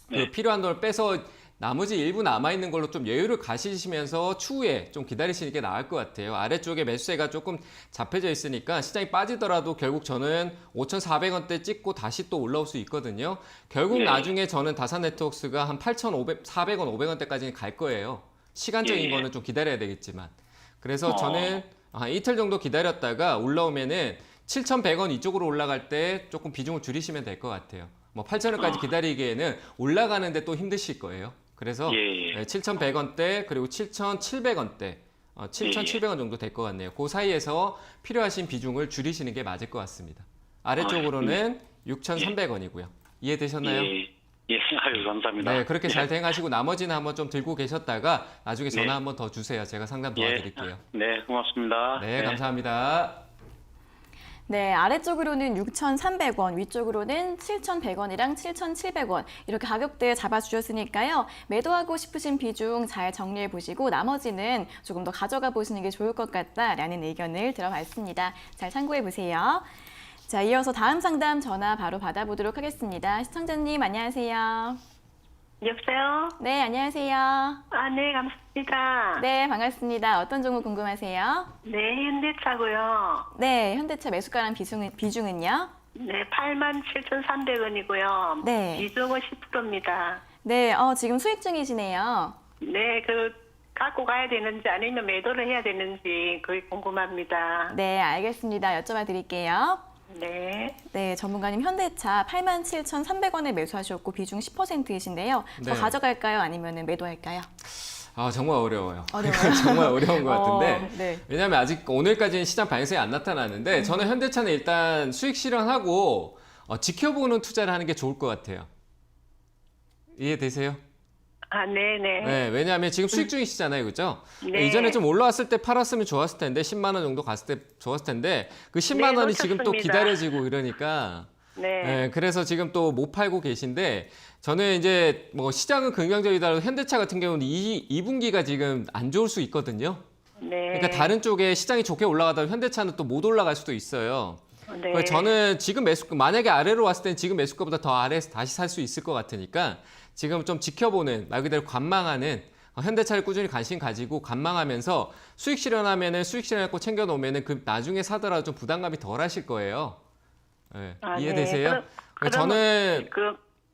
그 필요한 돈을 빼서 나머지 일부 남아있는 걸로 좀 여유를 가지시면서 추후에 좀 기다리시는 게 나을 것 같아요. 아래쪽에 매수세가 조금 잡혀져 있으니까 시장이 빠지더라도 결국 저는 5,400원대 찍고 다시 또 올라올 수 있거든요. 결국 나중에 저는 다산 네트워크스가 한 8,400원, 500원대까지는 갈 거예요. 시간적인 거는 좀 기다려야 되겠지만. 그래서 저는 한 이틀 정도 기다렸다가 올라오면은 7,100원 이쪽으로 올라갈 때 조금 비중을 줄이시면 될 것 같아요. 8,000원까지 기다리기에는 올라가는데 또 힘드실 거예요. 그래서 7,100원대 그리고 7,700원대 7,700원 정도 될 것 같네요. 그 사이에서 필요하신 비중을 줄이시는 게 맞을 것 같습니다. 아래쪽으로는 6,300원이고요. 이해되셨나요? 아유, 감사합니다. 네, 그렇게 잘 대응하시고 나머지는 한번 좀 들고 계셨다가 나중에 전화 한번 더 주세요. 제가 상담 도와드릴게요. 네, 고맙습니다. 네, 감사합니다. 네, 아래쪽으로는 6,300원, 위쪽으로는 7,100원이랑 7,700원 이렇게 가격대 잡아주셨으니까요. 매도하고 싶으신 비중 잘 정리해 보시고 나머지는 조금 더 가져가 보시는 게 좋을 것 같다라는 의견을 들어봤습니다. 잘 참고해 보세요. 자, 이어서 다음 상담 전화 바로 받아보도록 하겠습니다. 시청자님 안녕하세요. 여보세요? 네, 안녕하세요. 네, 감사합니다. 네, 반갑습니다. 어떤 종목 궁금하세요? 네, 현대차고요. 네, 현대차 매수가랑 비중은요? 네, 87,300원이고요. 네. 비중은 10%입니다. 네, 지금 수익 중이시네요. 네, 갖고 가야 되는지 아니면 매도를 해야 되는지 그게 궁금합니다. 네, 알겠습니다. 여쭤봐 드릴게요. 네. 네, 전문가님 현대차 87,300원에 매수하셨고 비중 10%이신데요. 더 네. 가져갈까요? 아니면 매도할까요? 정말 어려워요. 어려워요? 정말 어려운 것 같은데. 네. 왜냐하면 아직 오늘까지는 시장 반응성이 안 나타나는데 저는 현대차는 일단 수익 실현하고 지켜보는 투자를 하는 게 좋을 것 같아요. 이해되세요? 네네. 네, 왜냐하면 지금 수익 중이시잖아요, 그죠? 네. 이전에 좀 올라왔을 때 팔았으면 좋았을 텐데 10만 원 정도 갔을 때 좋았을 텐데 그 10만 원이 지금 또 놓쳤습니다. 기다려지고 이러니까 네. 그래서 지금 또 못 팔고 계신데 저는 이제 시장은 긍정적이다. 현대차 같은 경우는 2분기가 지금 안 좋을 수 있거든요. 네. 그러니까 다른 쪽에 시장이 좋게 올라가다 현대차는 또 못 올라갈 수도 있어요. 네. 그래서 저는 지금 만약에 아래로 왔을 때는 지금 매수가보다 더 아래에서 다시 살 수 있을 것 같으니까 지금 좀 지켜보는 말 그대로 관망하는 현대차를 꾸준히 관심 가지고 관망하면서 수익 실현하면은 수익 실현하고 챙겨 놓으면은 그 나중에 사더라도 좀 부담감이 덜 하실 거예요. 네, 이해되세요? 네. 저는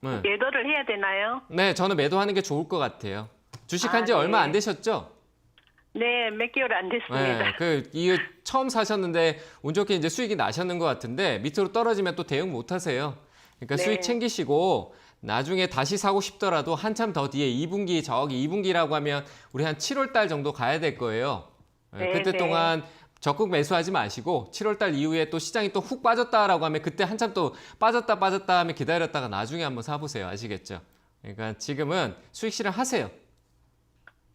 네. 매도를 해야 되나요? 네, 저는 매도하는 게 좋을 것 같아요. 주식한 지 얼마 안 되셨죠? 네, 몇 개월 안 됐습니다. 이거 처음 사셨는데 운 좋게 이제 수익이 나셨는 것 같은데 밑으로 떨어지면 또 대응 못 하세요. 그러니까 네. 수익 챙기시고 나중에 다시 사고 싶더라도 한참 더 뒤에 2분기, 저기 2분기라고 하면 우리 한 7월 달 정도 가야 될 거예요. 네, 그때 네. 동안 적극 매수하지 마시고 7월 달 이후에 또 시장이 또 훅 빠졌다라고 하면 그때 한참 또 빠졌다 하면 기다렸다가 나중에 한번 사보세요. 아시겠죠? 그러니까 지금은 수익 실현하세요.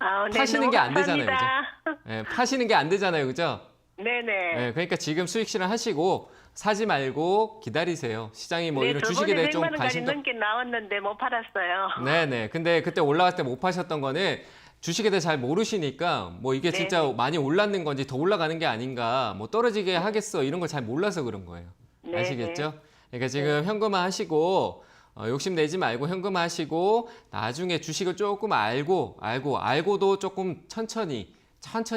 아, 네, 파시는 너무 게 안 되잖아요, 감사합니다. 파시는 게 안 되잖아요, 그죠? 네네. 그러니까 지금 수익 실현하시고 사지 말고 기다리세요. 시장이 뭐 네, 이런 저번에 주식에 대해 100만 좀 원까지 관심도 넘게 나왔는데 못 팔았어요. 네네. 근데 그때 올라갔을 때 못 파셨던 거는 주식에 대해 잘 모르시니까 뭐 이게 네. 진짜 많이 올랐는 건지 더 올라가는 게 아닌가 뭐 떨어지게 하겠어 이런 걸 잘 몰라서 그런 거예요. 네, 아시겠죠? 그러니까 지금 현금화 하시고 욕심 내지 말고 현금화 하시고 나중에 주식을 조금 알고도 조금 천천히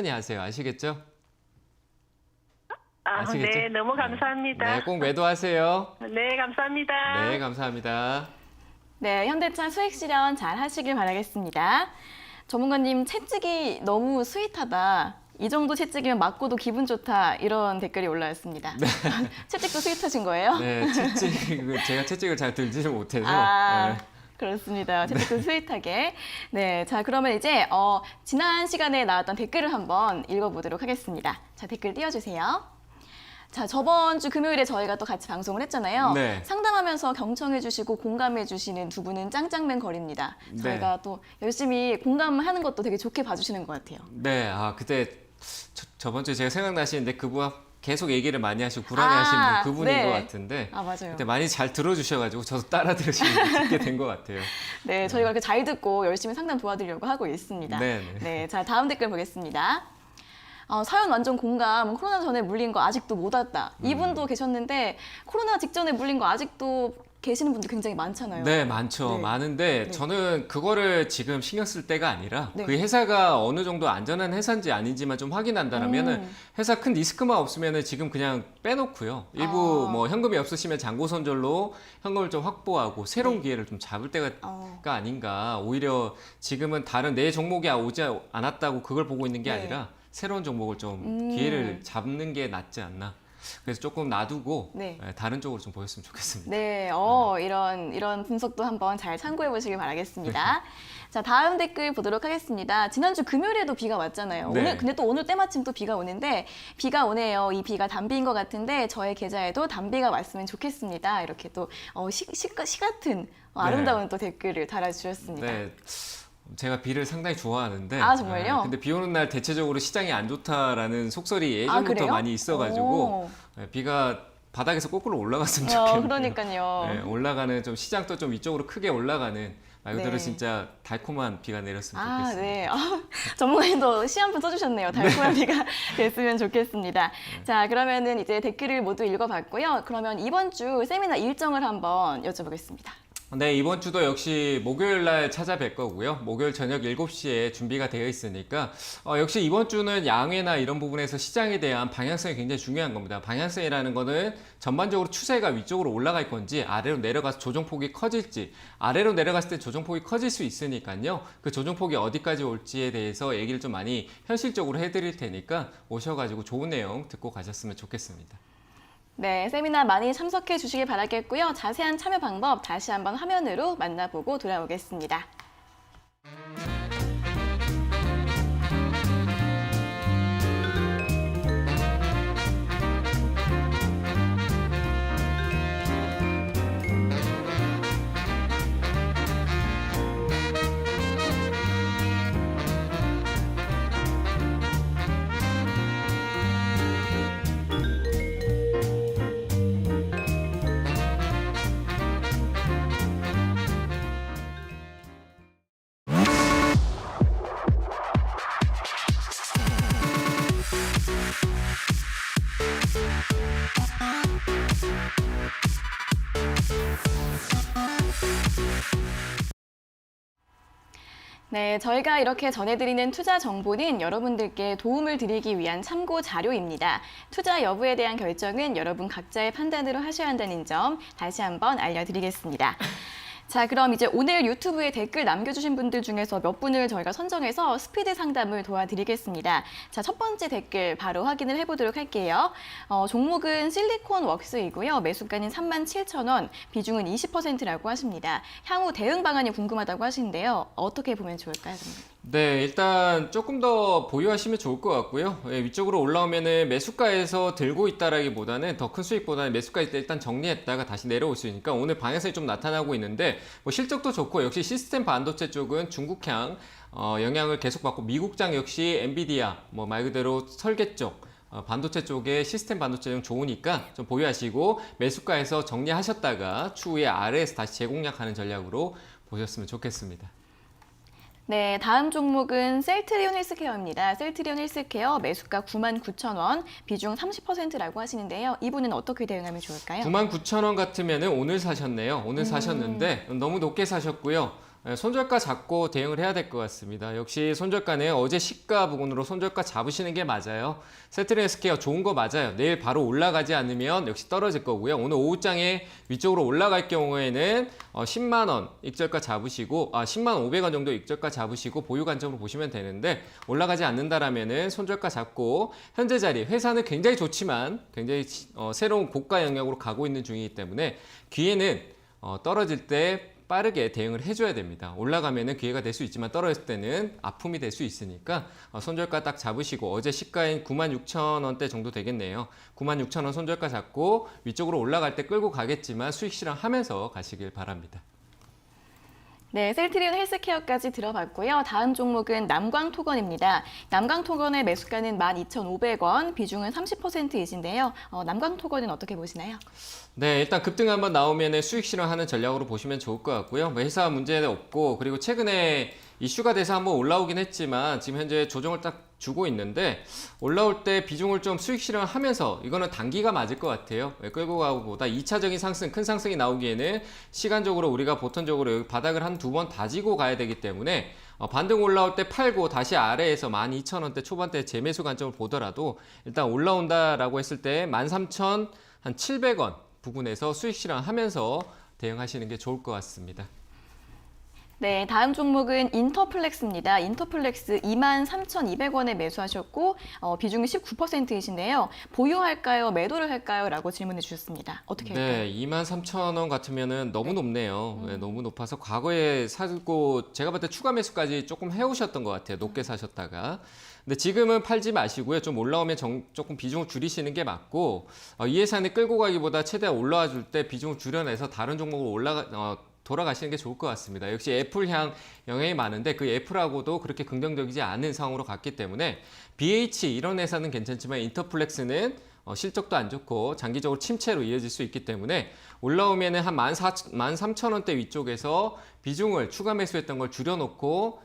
하세요. 아시겠죠? 아, 아시겠죠? 네, 너무 감사합니다. 네, 꼭 매도하세요. 네, 감사합니다. 네, 감사합니다. 네, 현대차 수익 실현 잘 하시길 바라겠습니다. 전문가님, 채찍이 너무 스윗하다. 이 정도 채찍이면 맞고도 기분 좋다. 이런 댓글이 올라왔습니다. 채찍도 스윗하신 거예요? 네, 제가 채찍을 잘 들지를 못해서. 아, 네. 그렇습니다. 채찍도 스윗하게. 네, 자 그러면 이제 지난 시간에 나왔던 댓글을 한번 읽어보도록 하겠습니다. 자, 댓글 띄워주세요. 자, 저번 주 금요일에 저희가 또 같이 방송을 했잖아요. 네. 상담하면서 경청해주시고 공감해주시는 두 분은 짱짱맨 거리입니다. 저희가 또 열심히 공감하는 것도 되게 좋게 봐주시는 것 같아요. 네, 그때 저번 주에 제가 생각나시는데 그분 계속 얘기를 많이 하시고 불안해하시는 분 그분인 네. 것 같은데 맞아요. 그때 많이 잘 들어주셔가지고 저도 따라 듣게 된 것 같아요. 네, 저희가 이렇게 잘 듣고 열심히 상담 도와드리려고 하고 있습니다. 네. 자 다음 댓글 보겠습니다. 사연 완전 공감. 코로나 전에 물린 거 아직도 못 왔다. 이분도 계셨는데 코로나 직전에 물린 거 아직도 계시는 분들 굉장히 많잖아요. 네, 많죠. 네. 많은데 네. 저는 그거를 지금 신경 쓸 때가 아니라 네. 그 회사가 어느 정도 안전한 회사인지 아닌지만 좀 확인한다면은 회사 큰 리스크만 없으면은 지금 그냥 빼놓고요. 일부 뭐 현금이 없으시면 잔고 손절로 현금을 좀 확보하고 새로운 기회를 좀 잡을 때가 아닌가. 오히려 지금은 다른 내 종목이 오지 않았다고 그걸 보고 있는 게 네. 아니라 새로운 종목을 좀 기회를 잡는 게 낫지 않나. 그래서 조금 놔두고 네. 다른 쪽으로 좀 보였으면 좋겠습니다. 네, 이런 분석도 한번 잘 참고해 보시길 바라겠습니다. 자, 다음 댓글 보도록 하겠습니다. 지난주 금요일에도 비가 왔잖아요. 네. 근데 또 오늘 때마침 또 비가 오는데 비가 오네요. 이 비가 단비인 것 같은데 저의 계좌에도 단비가 왔으면 좋겠습니다. 이렇게 또 시 같은 아름다운 또 댓글을 달아주셨습니다. 네. 제가 비를 상당히 좋아하는데 정말요? 근데 비 오는 날 대체적으로 시장이 안 좋다라는 속설이 예전부터 그래요? 많이 있어가지고 비가 바닥에서 거꾸로 올라갔으면 좋겠네요. 그러니까요. 네, 올라가는 좀 시장도 좀 이쪽으로 크게 올라가는 말 그대로 네. 진짜 달콤한 비가 내렸으면 좋겠습니다. 네. 전문가님도 시 한 분 써주셨네요. 달콤한 비가 됐으면 좋겠습니다. 자, 그러면은 이제 댓글을 모두 읽어봤고요. 그러면 이번 주 세미나 일정을 한번 여쭤보겠습니다. 네, 이번 주도 역시 목요일 날 찾아뵐 거고요. 목요일 저녁 7시에 준비가 되어 있으니까 역시 이번 주는 양회나 이런 부분에서 시장에 대한 방향성이 굉장히 중요한 겁니다. 방향성이라는 거는 전반적으로 추세가 위쪽으로 올라갈 건지 아래로 내려가서 조정폭이 커질지 아래로 내려갔을 때 조정폭이 커질 수 있으니까요. 그 조정폭이 어디까지 올지에 대해서 얘기를 좀 많이 현실적으로 해드릴 테니까 오셔가지고 좋은 내용 듣고 가셨으면 좋겠습니다. 네, 세미나 많이 참석해 주시길 바라겠고요. 자세한 참여 방법 다시 한번 화면으로 만나보고 돌아오겠습니다. 네, 저희가 이렇게 전해드리는 투자 정보는 여러분들께 도움을 드리기 위한 참고 자료입니다. 투자 여부에 대한 결정은 여러분 각자의 판단으로 하셔야 한다는 점 다시 한번 알려드리겠습니다. 자, 그럼 이제 오늘 유튜브에 댓글 남겨주신 분들 중에서 몇 분을 저희가 선정해서 스피드 상담을 도와드리겠습니다. 자, 첫 번째 댓글 바로 확인을 해보도록 할게요. 종목은 실리콘 웍스이고요. 매수가는 37,000원, 비중은 20%라고 하십니다. 향후 대응 방안이 궁금하다고 하시는데요. 어떻게 보면 좋을까요, 그러면? 네, 일단 조금 더 보유하시면 좋을 것 같고요. 위쪽으로 올라오면은 매수가에서 들고 있다라기보다는 더 큰 수익보다는 매수가 때 일단 정리했다가 다시 내려올 수 있으니까 오늘 방향성이 좀 나타나고 있는데 뭐 실적도 좋고 역시 시스템 반도체 쪽은 중국향 영향을 계속 받고 미국장 역시 엔비디아 뭐 말 그대로 설계 쪽 반도체 쪽에 시스템 반도체 좀 좋으니까 좀 보유하시고 매수가에서 정리하셨다가 추후에 아래에서 다시 재공략하는 전략으로 보셨으면 좋겠습니다. 네, 다음 종목은 셀트리온 헬스케어입니다. 셀트리온 헬스케어 매수가 99,000원, 비중 30%라고 하시는데요. 이분은 어떻게 대응하면 좋을까요? 99,000원 같으면은 오늘 사셨네요. 오늘 사셨는데 너무 높게 사셨고요. 손절가 잡고 대응을 해야 될 것 같습니다. 역시 손절가는 어제 시가 부근으로 손절가 잡으시는 게 맞아요. 셀트리온 헬스케어 좋은 거 맞아요. 내일 바로 올라가지 않으면 역시 떨어질 거고요. 오늘 오후장에 위쪽으로 올라갈 경우에는 10만 원 익절가 잡으시고 10만 500원 정도 익절가 잡으시고 보유 관점으로 보시면 되는데 올라가지 않는다라면은 손절가 잡고 현재 자리 회사는 굉장히 좋지만 굉장히 새로운 고가 영역으로 가고 있는 중이기 때문에 기회는 떨어질 때 빠르게 대응을 해줘야 됩니다. 올라가면은 기회가 될 수 있지만 떨어질 때는 아픔이 될 수 있으니까 손절가 딱 잡으시고 어제 시가인 96,000원대 정도 되겠네요. 96,000원 손절가 잡고 위쪽으로 올라갈 때 끌고 가겠지만 수익 실현하면서 가시길 바랍니다. 네, 셀트리온 헬스케어까지 들어봤고요. 다음 종목은 남광토건입니다. 남광토건의 매수가는 12,500원, 비중은 30%이신데요. 남광토건은 어떻게 보시나요? 네, 일단 급등 한번 나오면 수익 실현하는 전략으로 보시면 좋을 것 같고요. 뭐 회사 문제는 없고 그리고 최근에 이슈가 돼서 한번 올라오긴 했지만 지금 현재 조정을 딱 주고 있는데 올라올 때 비중을 좀 수익 실현하면서 이거는 단기가 맞을 것 같아요. 끌고 가고 보다 2차적인 상승, 큰 상승이 나오기에는 시간적으로 우리가 보통적으로 여기 바닥을 한 두 번 다지고 가야 되기 때문에 반등 올라올 때 팔고 다시 아래에서 12,000원대 초반대 재매수 관점을 보더라도 일단 올라온다라고 했을 때 13,700원 부근에서 수익 실현하면서 대응하시는 게 좋을 것 같습니다. 네, 다음 종목은 인터플렉스입니다. 인터플렉스 23,200원에 매수하셨고 비중이 19%이신데요. 보유할까요? 매도를 할까요? 라고 질문해 주셨습니다. 어떻게 할까요? 네, 23,000원 같으면은 너무 높네요. 네, 너무 높아서 과거에 사고 제가 볼 때 추가 매수까지 조금 해오셨던 것 같아요. 높게 사셨다가. 근데 지금은 팔지 마시고요. 좀 올라오면 조금 비중을 줄이시는 게 맞고 이 회사는 끌고 가기보다 최대한 올라와 줄 때 비중을 줄여내서 다른 종목으로 돌아가시는 게 좋을 것 같습니다. 역시 애플향 영향이 많은데 그 애플하고도 그렇게 긍정적이지 않은 상황으로 갔기 때문에 BH 이런 회사는 괜찮지만 인터플렉스는 실적도 안 좋고 장기적으로 침체로 이어질 수 있기 때문에 올라오면은 한 13,000원대 위쪽에서 비중을 추가 매수했던 걸 줄여놓고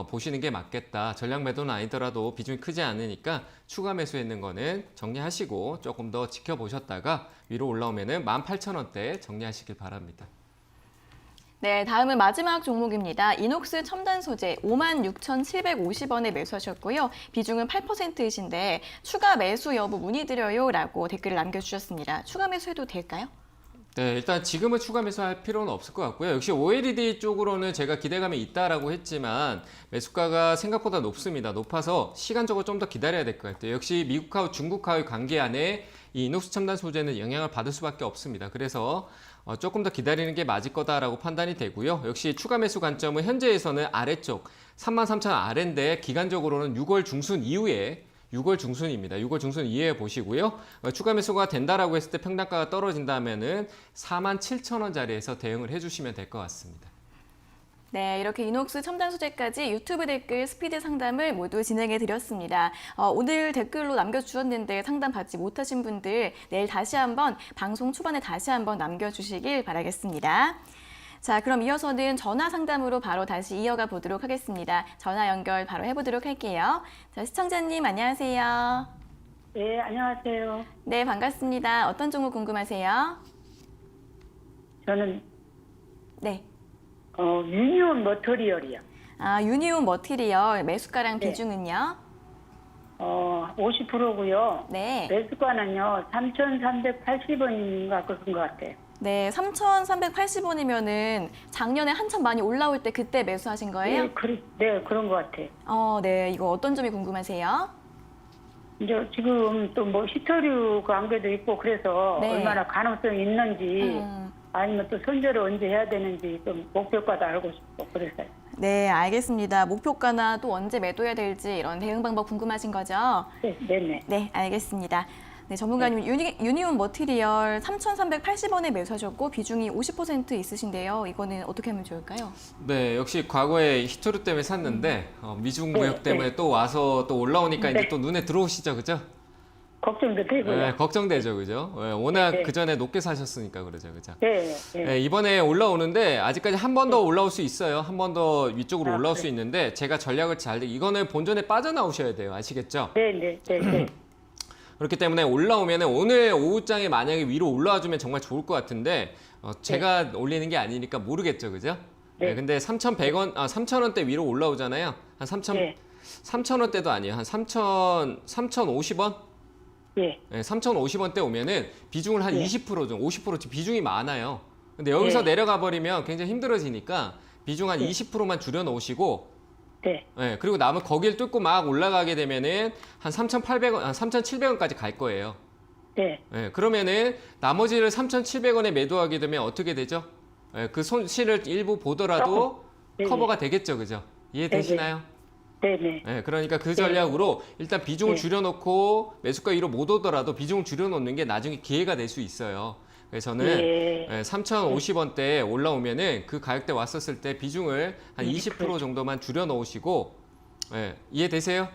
보시는 게 맞겠다. 전략 매도는 아니더라도 비중이 크지 않으니까 추가 매수했는 거는 정리하시고 조금 더 지켜보셨다가 위로 올라오면은 18,000원대 정리하시길 바랍니다. 네, 다음은 마지막 종목입니다. 이녹스 첨단 소재 56,750원에 매수하셨고요. 비중은 8%이신데 추가 매수 여부 문의드려요 라고 댓글을 남겨주셨습니다. 추가 매수해도 될까요? 네, 일단 지금은 추가 매수할 필요는 없을 것 같고요. 역시 OLED 쪽으로는 제가 기대감이 있다라고 했지만 매수가가 생각보다 높습니다. 높아서 시간적으로 좀 더 기다려야 될 것 같아요. 역시 미국하고 중국하고의 관계 안에 이 이녹스 첨단 소재는 영향을 받을 수밖에 없습니다. 그래서 조금 더 기다리는 게 맞을 거다라고 판단이 되고요. 역시 추가 매수 관점은 현재에서는 아래쪽 33,000원 아래인데 기간적으로는 6월 중순 이후에 6월 중순입니다. 6월 중순 이후에 보시고요. 추가 매수가 된다라고 했을 때 평단가가 떨어진다면은 47,000원 자리에서 대응을 해주시면 될 것 같습니다. 네, 이렇게 이녹스 첨단 소재까지 유튜브 댓글 스피드 상담을 모두 진행해 드렸습니다. 오늘 댓글로 남겨주셨는데 상담 받지 못하신 분들 내일 다시 한번 방송 초반에 다시 한번 남겨주시길 바라겠습니다. 자, 그럼 이어서는 전화 상담으로 바로 다시 이어가 보도록 하겠습니다. 전화 연결 바로 해보도록 할게요. 자, 시청자님 안녕하세요. 네, 안녕하세요. 네, 반갑습니다. 어떤 종목 궁금하세요? 저는 네. 유니온 머터리얼이요. 유니온 머티리얼 매수가랑 네. 비중은요? 50%고요. 네. 매수가는요, 3,380원인가 그런 것 같아요. 네, 3,380원이면은 작년에 한참 많이 올라올 때 그때 매수하신 거예요? 네, 그런 것 같아요. 네, 이거 어떤 점이 궁금하세요? 이제 지금 또 뭐 히토류 관계도 있고 그래서 네. 얼마나 가능성이 있는지 아니면 또 손절을 언제 해야 되는지 좀 목표가도 알고 싶고 그래서요. 네, 알겠습니다. 목표가나 또 언제 매도해야 될지 이런 대응 방법 궁금하신 거죠? 네네. 네, 알겠습니다. 네, 전문가님 유니온 머티리얼 3,380원에 매수하셨고 비중이 50% 있으신데요. 이거는 어떻게 하면 좋을까요? 네, 역시 과거에 히토류 때문에 샀는데 미중 무역 때문에 또 와서 또 올라오니까 이제 또 눈에 들어오시죠, 그죠? 걱정도 되고요. 네, 걱정되죠, 그죠? 네, 워낙 네. 그 전에 높게 사셨으니까 그러죠, 그죠? 네, 네. 네, 이번에 올라오는데 아직까지 한 번 더 올라올 수 있어요. 한 번 더 위쪽으로 아, 올라올 그래. 수 있는데 제가 전략을 이거는 본전에 빠져나오셔야 돼요, 아시겠죠? 네. 그렇기 때문에 올라오면 오늘 오후장에 만약에 위로 올라와 주면 정말 좋을 것 같은데 제가 올리는 게 아니니까 모르겠죠, 그죠? 네. 근데 3,100원, 3,000원대 위로 올라오잖아요. 한 3,000원대도 아니에요. 한 3,050원? 예. 네, 3,050원대 오면은 비중을 한 네. 20% 정도, 50% 비중이 많아요. 근데 여기서 네. 내려가 버리면 굉장히 힘들어지니까 비중 한 20%만 줄여 놓으시고 네. 네, 그리고 남은 거기를 뚫고 막 올라가게 되면은 한 3,800원, 3,700원까지 갈 거예요. 네. 네, 그러면은 나머지를 3,700원에 매도하게 되면 어떻게 되죠? 네, 그 손실을 일부 보더라도 네네. 커버가 되겠죠, 그죠? 이해되시나요? 네네. 네, 그러니까 그 전략으로 일단 비중을 네. 줄여놓고 매수가 위로 못 오더라도 비중을 줄여놓는 게 나중에 기회가 될 수 있어요. 그래서 저는 예. 3,050원대에 올라오면은 그 가격대 왔었을 때 비중을 한 20% 정도만 줄여놓으시고, 이해되세요?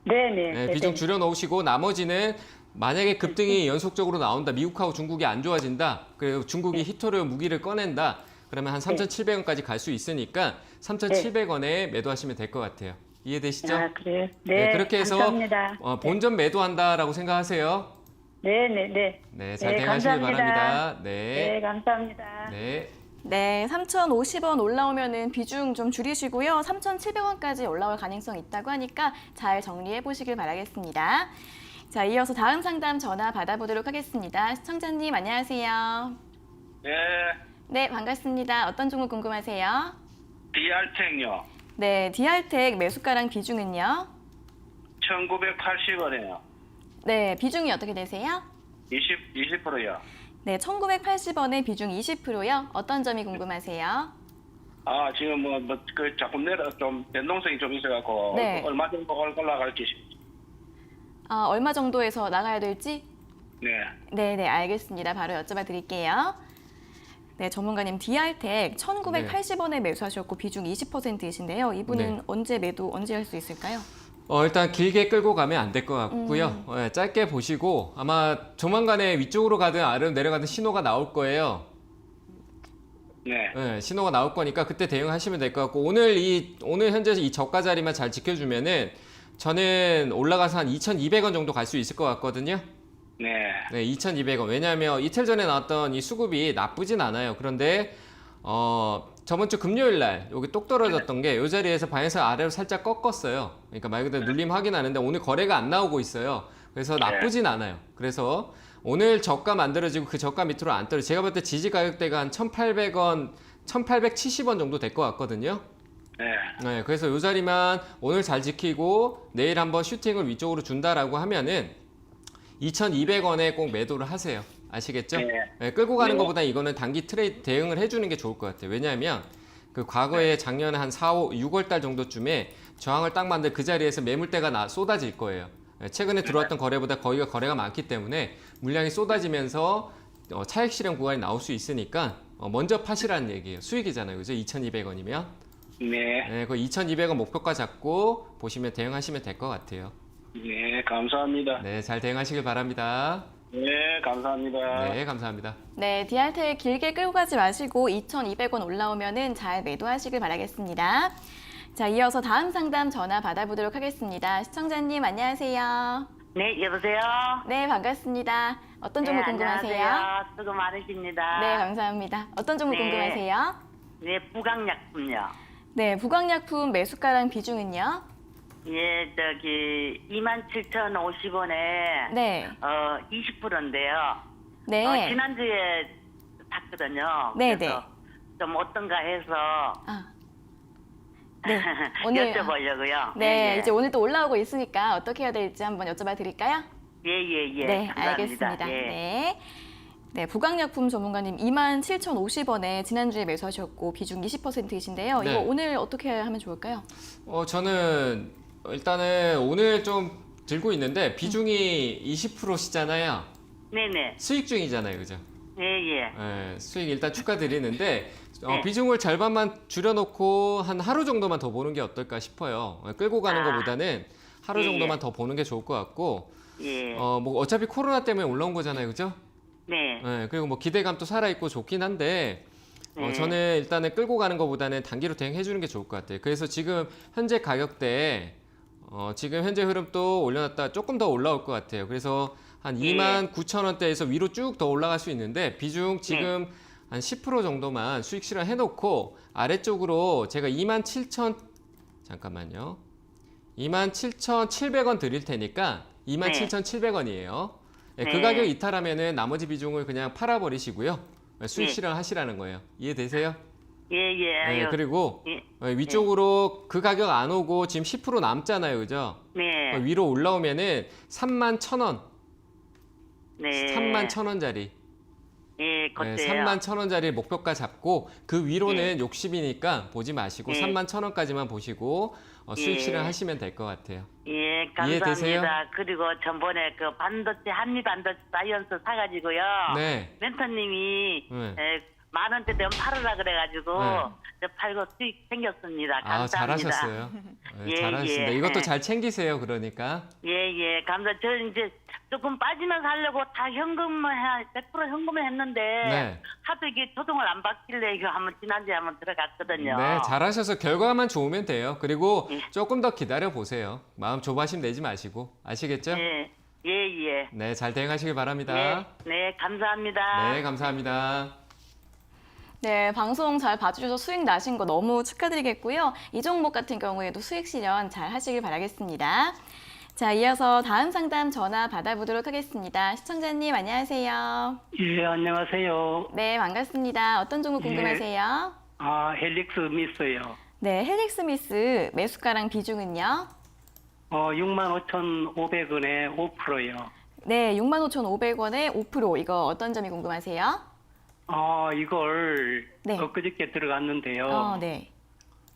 네네. 네, 비중 줄여놓으시고 나머지는 만약에 급등이 연속적으로 나온다, 미국하고 중국이 안 좋아진다, 그리고 중국이 히토류 무기를 꺼낸다, 그러면 한 3,700원까지 갈 수 있으니까 3,700원에 매도하시면 될 것 같아요. 이해되시죠? 아, 그래요? 네. 그렇게 해서 감사합니다. 본전 매도한다라고 생각하세요. 네네네. 네, 잘 대응하시길 바랍니다. 네, 네. 감사합니다. 네. 네, 3,050원 올라오면은 비중 좀 줄이시고요. 3,700원까지 올라올 가능성이 있다고 하니까 잘 정리해 보시길 바라겠습니다. 자, 이어서 다음 상담 전화 받아보도록 하겠습니다. 시청자님 안녕하세요. 네, 네, 반갑습니다. 어떤 종목 궁금하세요? DR텍요. 네, DR텍 매수가랑 비중은요? 1980원이에요. 네, 비중이 어떻게 되세요? 20%요. 네, 1980원의 비중 20%요. 어떤 점이 궁금하세요? 아, 지금 그 자꾸 좀 변동성이 좀 있어갖고 네. 얼마 정도 올라갈지. 얼마 정도에서 나가야 될지? 네. 네, 알겠습니다. 바로 여쭤봐 드릴게요. 네, 전문가님 DR텍 1980원에 매수하셨고 비중 20%이신데요. 이분은 네. 언제 할 수 있을까요? 일단 길게 끌고 가면 안 될 것 같고요. 짧게 보시고 아마 조만간에 위쪽으로 가든 아래로 내려가든 신호가 나올 거예요. 네. 네, 신호가 나올 거니까 그때 대응하시면 될 것 같고 오늘 현재 이 저가 자리만 잘 지켜주면은 저는 올라가서 한 2,200원 정도 갈 수 있을 것 같거든요. 네. 네, 2,200원. 왜냐하면 이틀 전에 나왔던 이 수급이 나쁘진 않아요. 그런데 저번 주 금요일 날 여기 똑 떨어졌던 게 이 자리에서 방향성 아래로 살짝 꺾었어요. 그러니까 말 그대로 눌림 확인하는데 오늘 거래가 안 나오고 있어요. 그래서 나쁘진 않아요. 그래서 오늘 저가 만들어지고 그 저가 밑으로 안 떨어져. 제가 볼 때 지지 가격대가 한 1,800원, 1,870원 정도 될 것 같거든요. 네. 네, 그래서 이 자리만 오늘 잘 지키고 내일 한번 슈팅을 위쪽으로 준다라고 하면은 2,200원에 꼭 매도를 하세요. 아시겠죠? 네. 네, 끌고 가는 네. 것보다 이거는 단기 트레이드 대응을 해주는 게 좋을 것 같아요. 왜냐하면 그 과거에 작년에 한 6월 달 정도쯤에 저항을 딱 만들 그 자리에서 매물대가 쏟아질 거예요. 네, 최근에 들어왔던 거래보다 거기가 거래가 많기 때문에 물량이 쏟아지면서 차익 실현 구간이 나올 수 있으니까 먼저 파시라는 얘기예요. 수익이잖아요. 그죠? 2,200원이면. 네. 네, 그 2,200원 목표가 잡고 보시면 대응하시면 될 것 같아요. 네, 감사합니다. 네, 잘 대응하시길 바랍니다. 네, 감사합니다. 네, 감사합니다. 네, DR텍 길게 끌고 가지 마시고 2,200원 올라오면은 잘 매도하시길 바라겠습니다. 자, 이어서 다음 상담 전화 받아보도록 하겠습니다. 시청자님 안녕하세요. 네, 여보세요? 네, 반갑습니다. 어떤 종목 궁금하세요? 안녕하세요. 수고 많으십니다. 네, 감사합니다. 어떤 종목 네. 궁금하세요? 네, 부강약품요. 네, 부강약품 매수가랑 비중은요? 예, 27,050원에 네. 20%인데요. 네. 지난주에 샀거든요. 네네. 그래서 좀 어떤가 해서 아. 네. 오늘 여쭤보려고요. 네, 예, 이제 오늘 또 올라오고 있으니까 어떻게 해야 될지 한번 여쭤봐 드릴까요? 예. 네, 감사합니다. 알겠습니다. 예. 네. 네, 부강약품 전문가님 27,050원에 지난주에 매수하셨고 비중 20%이신데요. 네. 이거 오늘 어떻게 하면 좋을까요? 저는 일단은 오늘 좀 들고 있는데 비중이 20%시잖아요. 네네. 수익 중이잖아요, 그죠? 예. 네, 수익 일단 축하드리는데 네. 비중을 절반만 줄여놓고 한 하루 정도만 더 보는 게 어떨까 싶어요. 끌고 가는 것보다는 하루 예, 정도만 예. 더 보는 게 좋을 것 같고 예. 뭐 어차피 코로나 때문에 올라온 거잖아요, 그죠? 네. 네, 그리고 뭐 기대감도 살아있고 좋긴 한데 네. 저는 일단은 끌고 가는 것보다는 단기로 대응해 주는 게 좋을 것 같아요. 그래서 지금 현재 가격대에 지금 현재 흐름 또 올려놨다 조금 더 올라올 것 같아요. 그래서 한 예. 29,000원대에서 위로 쭉 더 올라갈 수 있는데 비중 지금 한 10% 정도만 수익 실현해 놓고 아래쪽으로 제가 27,700원 드릴 테니까 27,700원이에요. 네, 그 네. 가격 이탈하면은 나머지 비중을 그냥 팔아버리시고요. 수익 네. 실현하시라는 거예요. 이해되세요? 예. 네, 아유, 그리고 예. 위쪽으로 그 가격 안 오고 지금 10% 남잖아요, 그죠? 네. 위로 올라오면은 31,000원, 네. 31,000원짜리, 예, 그때요. 31,000원짜리 목표가 잡고 그 위로는 욕심이니까 보지 마시고 네. 31,000원까지만 보시고 수익 예. 실현하시면 될 것 같아요. 예, 이해되세요? 감사합니다. 그리고 전번에 그 반도체, 한미 반도체 사이언스 사가지고요. 네. 멘토님이 네. 10,000원대 되면 팔으라 그래가지고 네. 저 팔고 수익 생겼습니다. 아, 감사합니다. 잘하셨어요. 네, 예, 잘하셨습니다. 예. 이것도 잘 챙기세요, 그러니까. 예, 감사. 저 이제 조금 빠지면서 하려고 다 100% 현금을 했는데 네. 하도 이게 조정을 안 받길래 이거 지난주에 한번 들어갔거든요. 네, 잘하셔서 결과만 좋으면 돼요. 그리고 예. 조금 더 기다려 보세요. 마음 조바심 내지 마시고. 아시겠죠? 예. 네, 잘 대응하시길 바랍니다. 네, 감사합니다. 네, 감사합니다. 네, 방송 잘 봐주셔서 수익 나신 거 너무 축하드리겠고요. 이 종목 같은 경우에도 수익 실현 잘 하시길 바라겠습니다. 자, 이어서 다음 상담 전화 받아보도록 하겠습니다. 시청자님 안녕하세요. 예, 안녕하세요. 네, 반갑습니다. 어떤 종목 예. 궁금하세요? 헬릭스 미스요. 네, 헬릭스미스 매수가랑 비중은요? 65,500원에 5%요. 네, 65,500원에 5%. 이거 어떤 점이 궁금하세요? 이걸 네. 엊그저께 들어갔는데요. 네.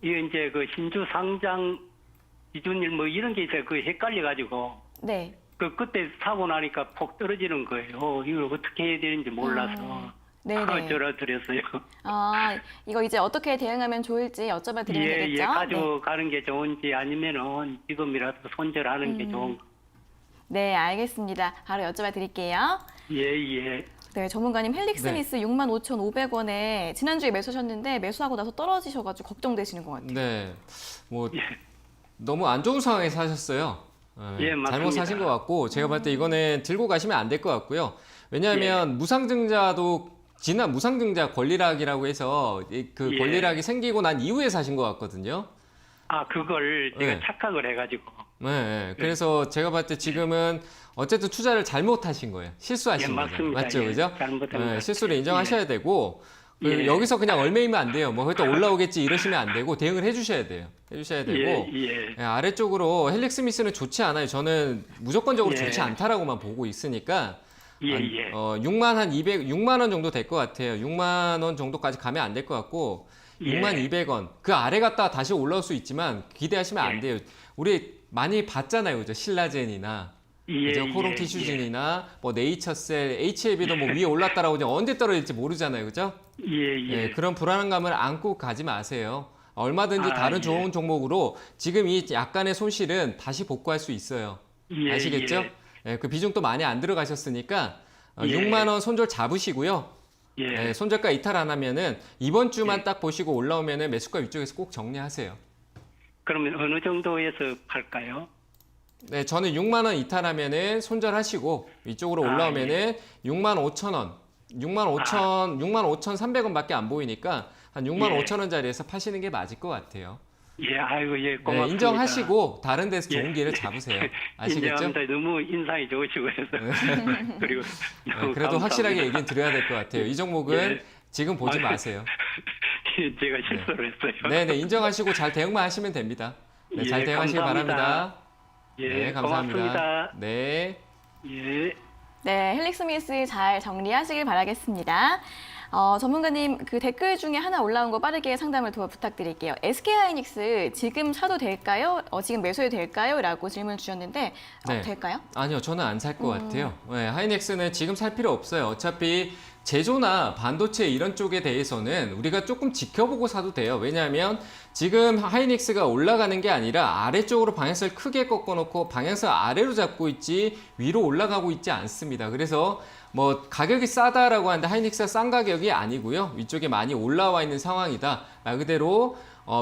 이게 이제 그 신주 상장 기준일 뭐 이런 게 있어요. 그 헷갈려가지고. 네. 그때 사고 나니까 폭 떨어지는 거예요. 이걸 어떻게 해야 되는지 몰라서. 네네. 전화드렸어요. 이거 이제 어떻게 대응하면 좋을지 여쭤봐 드리면 되겠죠? 가져가는 게 좋은지 아니면은 지금이라도 손절하는 게 좋은 거. 네, 알겠습니다. 바로 여쭤봐 드릴게요. 예. 네, 전문가님 헬릭스미스 65,500원에 지난주에 매수하셨는데 매수하고 나서 떨어지셔가지고 걱정되시는 것 같아요. 네, 뭐 너무 안 좋은 상황에 사셨어요. 예, 맞습니다. 잘못 사신 것 같고 제가 봤을 때 이거는 들고 가시면 안 될 것 같고요. 왜냐하면 무상증자도 지난 무상증자 권리락이라고 해서 그 예. 권리락이 생기고 난 이후에 사신 것 같거든요. 그걸 제가 네. 착각을 해가지고. 네, 그래서 제가 봤을 때 지금은 어쨌든 투자를 잘못하신 거예요. 실수하신 거죠. 맞습니다. 맞죠, 예, 그죠? 잘못한 것 실수를 인정하셔야 되고 예. 여기서 그냥 얼매이면 안 돼요. 뭐 또 올라오겠지 이러시면 안 되고 대응을 해주셔야 돼요. 해주셔야 되고 예. 아래쪽으로 헬릭스미스는 좋지 않아요. 저는 무조건적으로 예. 좋지 않다라고만 보고 있으니까 예. 6만 원 정도 될 것 같아요. 6만 원 정도까지 가면 안 될 것 같고 예. 6만 200원 그 아래 갔다가 다시 올라올 수 있지만 기대하시면 안 예. 돼요. 우리 많이 봤잖아요, 그죠? 신라젠이나 그죠? 코롱 티슈진이나 뭐 네이처셀, HLB도 뭐 위에 올랐다라고 그냥 언제 떨어질지 모르잖아요, 그죠? 예. 그런 불안감을 안고 가지 마세요. 얼마든지 다른 예. 좋은 종목으로 지금 이 약간의 손실은 다시 복구할 수 있어요. 예. 아시겠죠? 그 비중도 많이 안 들어가셨으니까 예. 6만 원 손절 잡으시고요. 예. 손절가 이탈 안 하면은 이번 주만 딱 보시고 올라오면은 매수가 위쪽에서 꼭 정리하세요. 그러면 어느 정도에서 팔까요? 네, 저는 6만 원 이탈하면은 손절하시고 위쪽으로 올라오면은 6만 5천 원, 6만 5천 300원밖에 안 보이니까 한 6만 예. 5천 원짜리에서 파시는 게 맞을 것 같아요. 예, 아이고, 예, 네, 고맙습니다. 인정하시고 다른 데서 좋은 예. 길을 잡으세요. 아시겠죠? 인정합니다. 너무 인상이 좋으시고 해서. 그리고 네, 너무 그래도 감사합니다. 확실하게 얘기는 드려야 될 것 같아요. 이 종목은 예. 지금 보지 아유, 마세요. 제가 실수를 했어요. 네네, 인정하시고 잘 대응만 하시면 됩니다. 네, 잘 예, 대응하시기 감사합니다. 바랍니다. 예, 네, 감사합니다. 고맙습니다. 네. 예. 네, 헬릭스미스 잘 정리하시길 바라겠습니다. 전문가님, 그 댓글 중에 하나 올라온 거 빠르게 상담을 부탁드릴게요. SK하이닉스 지금 사도 될까요? 지금 매수해도 될까요? 라고 질문 주셨는데 네. 될까요? 아니요, 저는 안 살 것 같아요. 네, 하이닉스는 지금 살 필요 없어요. 어차피 제조나 반도체 이런 쪽에 대해서는 우리가 조금 지켜보고 사도 돼요. 왜냐하면 지금 하이닉스가 올라가는 게 아니라 아래쪽으로 방향성을 크게 꺾어놓고 방향성 아래로 잡고 있지 위로 올라가고 있지 않습니다. 그래서 뭐 가격이 싸다라고 하는데 하이닉스가 싼 가격이 아니고요. 위쪽에 많이 올라와 있는 상황이다. 말 그대로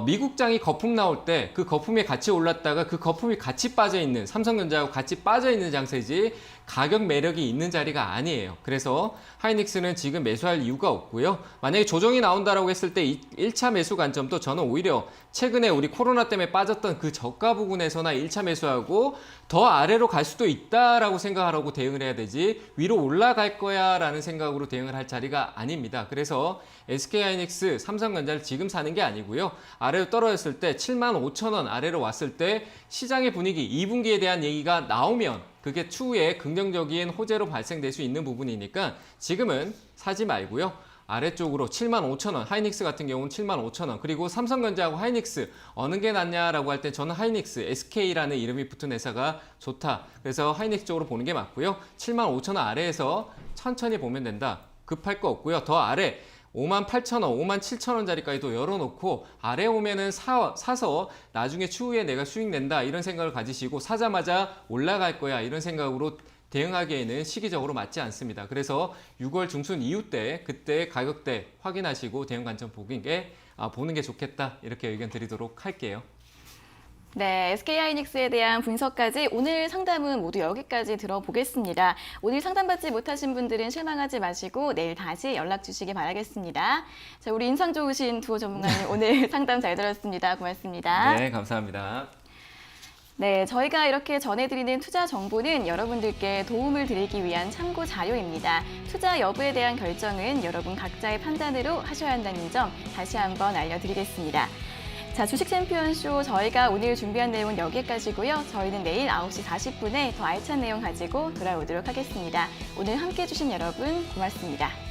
미국장이 거품 나올 때 그 거품이 같이 올랐다가 그 거품이 같이 빠져 있는 삼성전자하고 같이 빠져 있는 장세지 가격 매력이 있는 자리가 아니에요. 그래서 하이닉스는 지금 매수할 이유가 없고요. 만약에 조정이 나온다라고 했을 때 1차 매수 관점도 저는 오히려 최근에 우리 코로나 때문에 빠졌던 그 저가 부근에서나 1차 매수하고 더 아래로 갈 수도 있다라고 생각하라고 대응을 해야 되지 위로 올라갈 거야 라는 생각으로 대응을 할 자리가 아닙니다. 그래서 SK하이닉스, 삼성전자를 지금 사는 게 아니고요. 아래로 떨어졌을 때 75,000원 아래로 왔을 때 시장의 분위기 2분기에 대한 얘기가 나오면 그게 추후에 긍정적인 호재로 발생될 수 있는 부분이니까 지금은 사지 말고요. 아래쪽으로 75,000원, 하이닉스 같은 경우는 75,000원, 그리고 삼성전자하고 하이닉스 어느 게 낫냐라고 할 때 저는 하이닉스, SK라는 이름이 붙은 회사가 좋다. 그래서 하이닉스 쪽으로 보는 게 맞고요. 75,000원 아래에서 천천히 보면 된다. 급할 거 없고요. 더 아래 58,000원, 57,000원짜리까지도 열어놓고 아래 오면은 사서 나중에 추후에 내가 수익 낸다 이런 생각을 가지시고 사자마자 올라갈 거야 이런 생각으로 대응하기에는 시기적으로 맞지 않습니다. 그래서 6월 중순 이후 때 그때 가격대 확인하시고 대응 관점 보는 게 좋겠다 이렇게 의견 드리도록 할게요. 네, SK하이닉스에 대한 분석까지 오늘 상담은 모두 여기까지 들어보겠습니다. 오늘 상담받지 못하신 분들은 실망하지 마시고 내일 다시 연락 주시기 바라겠습니다. 자, 우리 인상 좋으신 두호 전문가님 오늘 상담 잘 들었습니다. 고맙습니다. 네, 감사합니다. 네, 저희가 이렇게 전해드리는 투자 정보는 여러분들께 도움을 드리기 위한 참고 자료입니다. 투자 여부에 대한 결정은 여러분 각자의 판단으로 하셔야 한다는 점 다시 한번 알려드리겠습니다. 자, 주식 챔피언쇼 저희가 오늘 준비한 내용은 여기까지고요. 저희는 내일 9시 40분에 더 알찬 내용 가지고 돌아오도록 하겠습니다. 오늘 함께해 주신 여러분 고맙습니다.